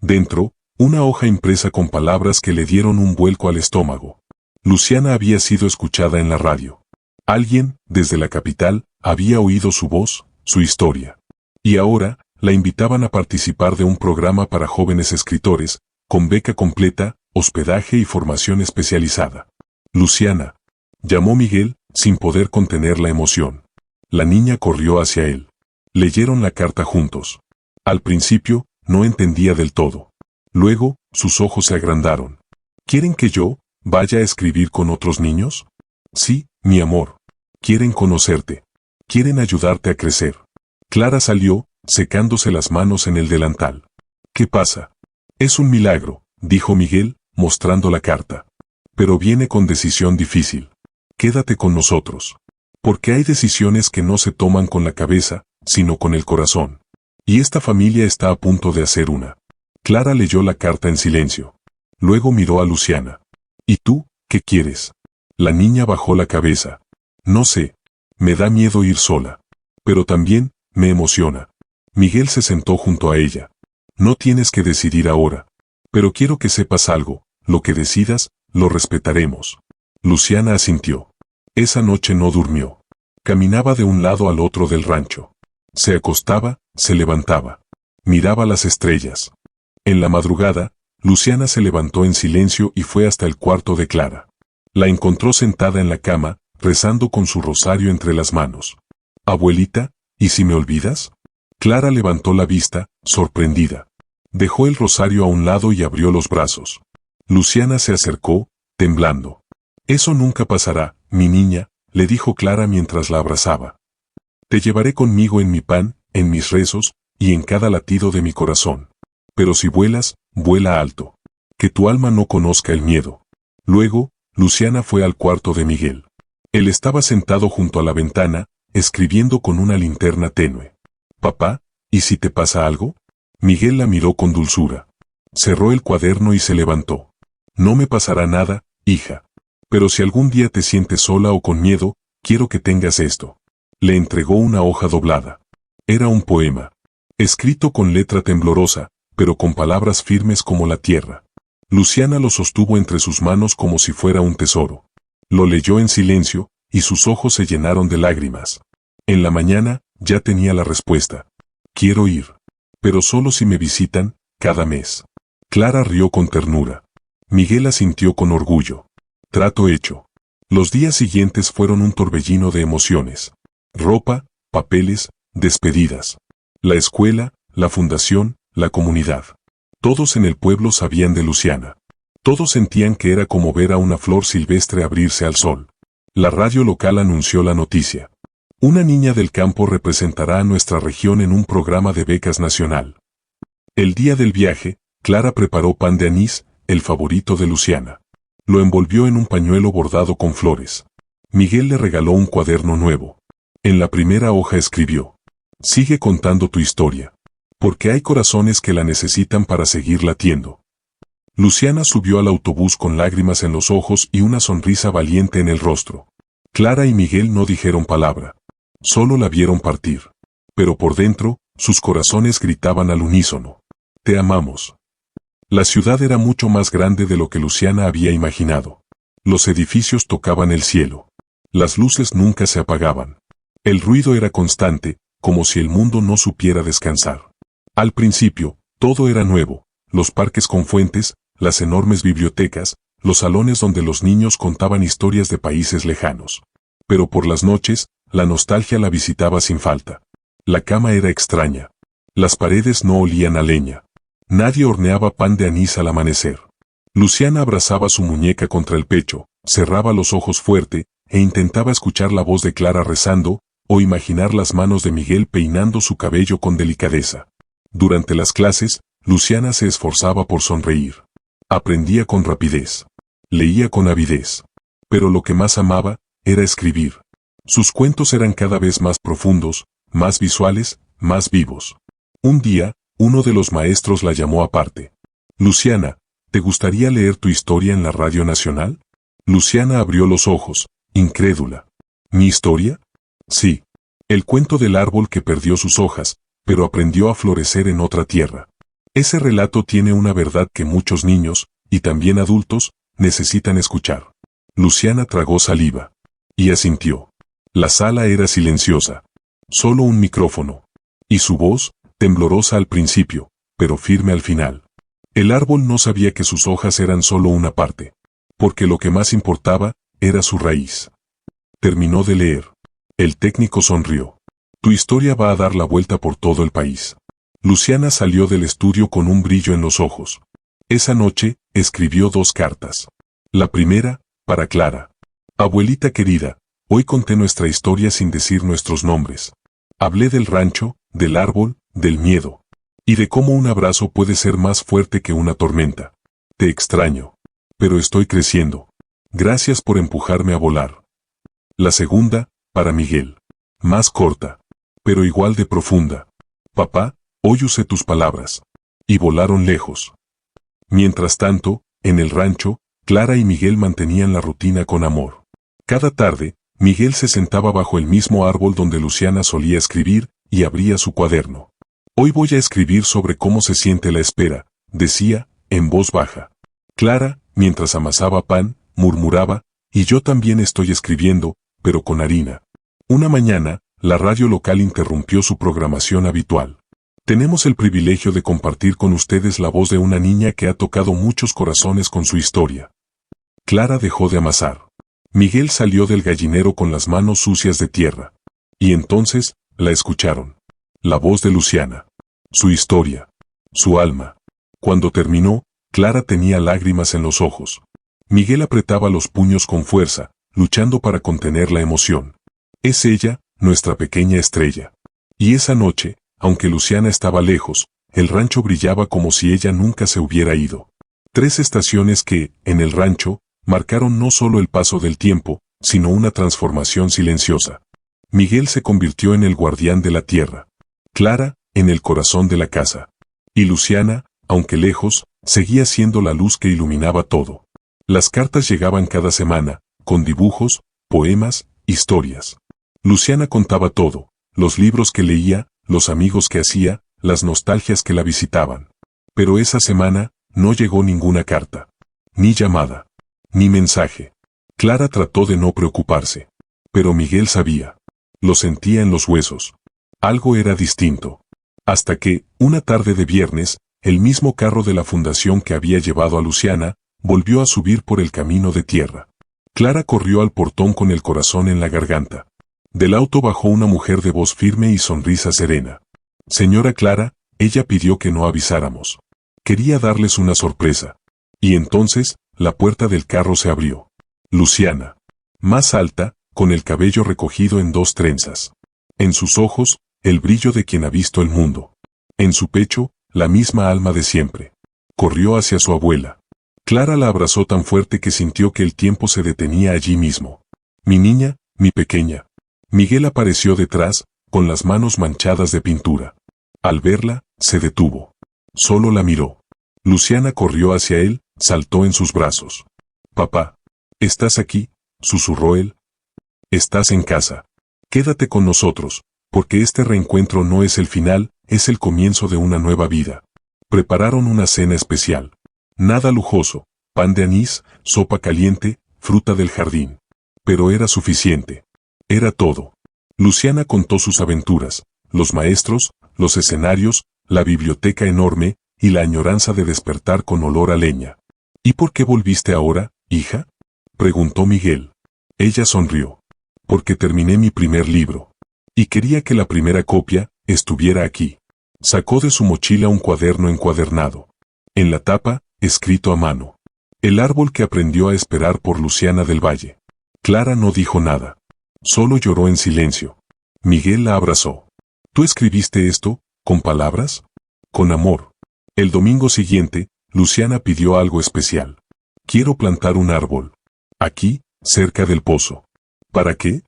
Dentro, una hoja impresa con palabras que le dieron un vuelco al estómago. Luciana había sido escuchada en la radio. Alguien, desde la capital, había oído su voz, su historia. Y ahora, la invitaban a participar de un programa para jóvenes escritores, con beca completa, hospedaje y formación especializada. Luciana, llamó Miguel, sin poder contener la emoción. La niña corrió hacia él. Leyeron la carta juntos. Al principio, no entendía del todo. Luego, sus ojos se agrandaron. ¿Quieren que yo vaya a escribir con otros niños? Sí, mi amor. Quieren conocerte. Quieren ayudarte a crecer. Clara salió, secándose las manos en el delantal. ¿Qué pasa? Es un milagro, dijo Miguel, mostrando la carta. Pero viene con decisión difícil. Quédate con nosotros. Porque hay decisiones que no se toman con la cabeza, sino con el corazón. Y esta familia está a punto de hacer una. Clara leyó la carta en silencio. Luego miró a Luciana. ¿Y tú, qué quieres? La niña bajó la cabeza. No sé. Me da miedo ir sola. Pero también, me emociona. Miguel se sentó junto a ella. No tienes que decidir ahora. Pero quiero que sepas algo, lo que decidas, lo respetaremos. Luciana asintió. Esa noche no durmió. Caminaba de un lado al otro del rancho. Se acostaba, se levantaba. Miraba las estrellas. En la madrugada, Luciana se levantó en silencio y fue hasta el cuarto de Clara. La encontró sentada en la cama, rezando con su rosario entre las manos. Abuelita, ¿y si me olvidas? Clara levantó la vista, sorprendida. Dejó el rosario a un lado y abrió los brazos. Luciana se acercó, temblando. Eso nunca pasará, mi niña, le dijo Clara mientras la abrazaba. Te llevaré conmigo en mi pan, en mis rezos, y en cada latido de mi corazón. Pero si vuelas, vuela alto. Que tu alma no conozca el miedo. Luego, Luciana fue al cuarto de Miguel. Él estaba sentado junto a la ventana, escribiendo con una linterna tenue. Papá, ¿y si te pasa algo? Miguel la miró con dulzura. Cerró el cuaderno y se levantó. No me pasará nada, hija. Pero si algún día te sientes sola o con miedo, quiero que tengas esto. Le entregó una hoja doblada. Era un poema. Escrito con letra temblorosa, pero con palabras firmes como la tierra. Luciana lo sostuvo entre sus manos como si fuera un tesoro. Lo leyó en silencio, y sus ojos se llenaron de lágrimas. En la mañana, ya tenía la respuesta. Quiero ir. Pero solo si me visitan, cada mes. Clara rió con ternura. Miguel asintió con orgullo. Trato hecho. Los días siguientes fueron un torbellino de emociones. Ropa, papeles, despedidas. La escuela, la fundación, la comunidad. Todos en el pueblo sabían de Luciana. Todos sentían que era como ver a una flor silvestre abrirse al sol. La radio local anunció la noticia. Una niña del campo representará a nuestra región en un programa de becas nacional. El día del viaje, Clara preparó pan de anís, el favorito de Luciana. Lo envolvió en un pañuelo bordado con flores. Miguel le regaló un cuaderno nuevo. En la primera hoja escribió: sigue contando tu historia. Porque hay corazones que la necesitan para seguir latiendo. Luciana subió al autobús con lágrimas en los ojos y una sonrisa valiente en el rostro. Clara y Miguel no dijeron palabra. Solo la vieron partir. Pero por dentro, sus corazones gritaban al unísono. Te amamos. La ciudad era mucho más grande de lo que Luciana había imaginado. Los edificios tocaban el cielo. Las luces nunca se apagaban. El ruido era constante, como si el mundo no supiera descansar. Al principio, todo era nuevo, los parques con fuentes, las enormes bibliotecas, los salones donde los niños contaban historias de países lejanos. Pero por las noches, la nostalgia la visitaba sin falta. La cama era extraña. Las paredes no olían a leña. Nadie horneaba pan de anís al amanecer. Luciana abrazaba su muñeca contra el pecho, cerraba los ojos fuerte, e intentaba escuchar la voz de Clara rezando, o imaginar las manos de Miguel peinando su cabello con delicadeza. Durante las clases, Luciana se esforzaba por sonreír. Aprendía con rapidez. Leía con avidez. Pero lo que más amaba, era escribir. Sus cuentos eran cada vez más profundos, más visuales, más vivos. Un día, uno de los maestros la llamó aparte. Luciana, ¿te gustaría leer tu historia en la Radio Nacional? Luciana abrió los ojos, incrédula. ¿Mi historia? Sí. El cuento del árbol que perdió sus hojas, pero aprendió a florecer en otra tierra. Ese relato tiene una verdad que muchos niños, y también adultos, necesitan escuchar. Luciana tragó saliva. Y asintió. La sala era silenciosa. Solo un micrófono. Y su voz, temblorosa al principio, pero firme al final. El árbol no sabía que sus hojas eran solo una parte. Porque lo que más importaba, era su raíz. Terminó de leer. El técnico sonrió. Tu historia va a dar la vuelta por todo el país. Luciana salió del estudio con un brillo en los ojos. Esa noche, escribió 2 cartas. La primera, para Clara. Abuelita querida, hoy conté nuestra historia sin decir nuestros nombres. Hablé del rancho, del árbol, del miedo. Y de cómo un abrazo puede ser más fuerte que una tormenta. Te extraño. Pero estoy creciendo. Gracias por empujarme a volar. La segunda, para Miguel. Más corta. Pero igual de profunda. Papá, hoy usé tus palabras. Y volaron lejos. Mientras tanto, en el rancho, Clara y Miguel mantenían la rutina con amor. Cada tarde, Miguel se sentaba bajo el mismo árbol donde Luciana solía escribir, y abría su cuaderno. Hoy voy a escribir sobre cómo se siente la espera, decía, en voz baja. Clara, mientras amasaba pan, murmuraba, y yo también estoy escribiendo, pero con harina. Una mañana, la radio local interrumpió su programación habitual. Tenemos el privilegio de compartir con ustedes la voz de una niña que ha tocado muchos corazones con su historia. Clara dejó de amasar. Miguel salió del gallinero con las manos sucias de tierra. Y entonces, la escucharon. La voz de Luciana. Su historia. Su alma. Cuando terminó, Clara tenía lágrimas en los ojos. Miguel apretaba los puños con fuerza, luchando para contener la emoción. Es ella, nuestra pequeña estrella. Y esa noche, aunque Luciana estaba lejos, el rancho brillaba como si ella nunca se hubiera ido. 3 estaciones que, en el rancho, marcaron no solo el paso del tiempo, sino una transformación silenciosa. Miguel se convirtió en el guardián de la tierra. Clara, en el corazón de la casa. Y Luciana, aunque lejos, seguía siendo la luz que iluminaba todo. Las cartas llegaban cada semana, con dibujos, poemas, historias. Luciana contaba todo, los libros que leía, los amigos que hacía, las nostalgias que la visitaban. Pero esa semana, no llegó ninguna carta. Ni llamada. Ni mensaje. Clara trató de no preocuparse. Pero Miguel sabía. Lo sentía en los huesos. Algo era distinto. Hasta que, una tarde de viernes, el mismo carro de la fundación que había llevado a Luciana, volvió a subir por el camino de tierra. Clara corrió al portón con el corazón en la garganta. Del auto bajó una mujer de voz firme y sonrisa serena. Señora Clara, ella pidió que no avisáramos. Quería darles una sorpresa. Y entonces, la puerta del carro se abrió. Luciana. Más alta, con el cabello recogido en 2 trenzas. En sus ojos, el brillo de quien ha visto el mundo. En su pecho, la misma alma de siempre. Corrió hacia su abuela. Clara la abrazó tan fuerte que sintió que el tiempo se detenía allí mismo. Mi niña, mi pequeña. Miguel apareció detrás, con las manos manchadas de pintura. Al verla, se detuvo. Solo la miró. Luciana corrió hacia él, saltó en sus brazos. Papá. ¿Estás aquí?, susurró él. Estás en casa. Quédate con nosotros, porque este reencuentro no es el final, es el comienzo de una nueva vida. Prepararon una cena especial. Nada lujoso, pan de anís, sopa caliente, fruta del jardín. Pero era suficiente. Era todo. Luciana contó sus aventuras, los maestros, los escenarios, la biblioteca enorme, y la añoranza de despertar con olor a leña. ¿Y por qué volviste ahora, hija?, preguntó Miguel. Ella sonrió. Porque terminé mi primer libro. Y quería que la primera copia estuviera aquí. Sacó de su mochila un cuaderno encuadernado. En la tapa, escrito a mano. El árbol que aprendió a esperar por Luciana del Valle. Clara no dijo nada. Solo lloró en silencio. Miguel la abrazó. ¿Tú escribiste esto, con palabras? Con amor. El domingo siguiente, Luciana pidió algo especial. Quiero plantar un árbol. Aquí, cerca del pozo. ¿Para qué?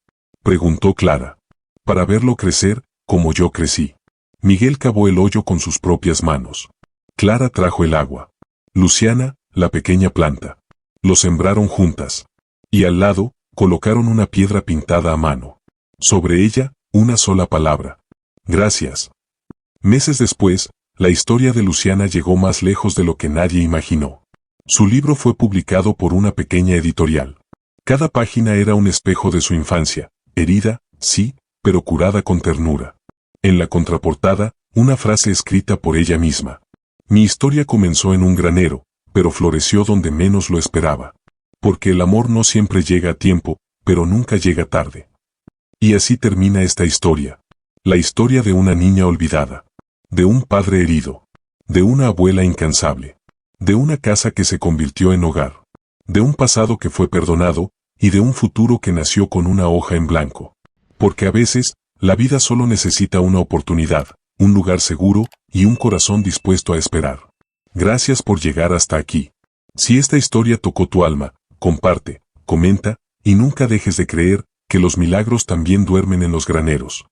Preguntó Clara. Para verlo crecer, como yo crecí. Miguel cavó el hoyo con sus propias manos. Clara trajo el agua. Luciana, la pequeña planta. Lo sembraron juntas. Y al lado, colocaron una piedra pintada a mano. Sobre ella, una sola palabra. Gracias. Meses después, la historia de Luciana llegó más lejos de lo que nadie imaginó. Su libro fue publicado por una pequeña editorial. Cada página era un espejo de su infancia, herida, sí, pero curada con ternura. En la contraportada, una frase escrita por ella misma. Mi historia comenzó en un granero, pero floreció donde menos lo esperaba. Porque el amor no siempre llega a tiempo, pero nunca llega tarde. Y así termina esta historia. La historia de una niña olvidada. De un padre herido. De una abuela incansable. De una casa que se convirtió en hogar. De un pasado que fue perdonado, y de un futuro que nació con una hoja en blanco. Porque a veces, la vida solo necesita una oportunidad, un lugar seguro, y un corazón dispuesto a esperar. Gracias por llegar hasta aquí. Si esta historia tocó tu alma, comparte, comenta, y nunca dejes de creer que los milagros también duermen en los graneros.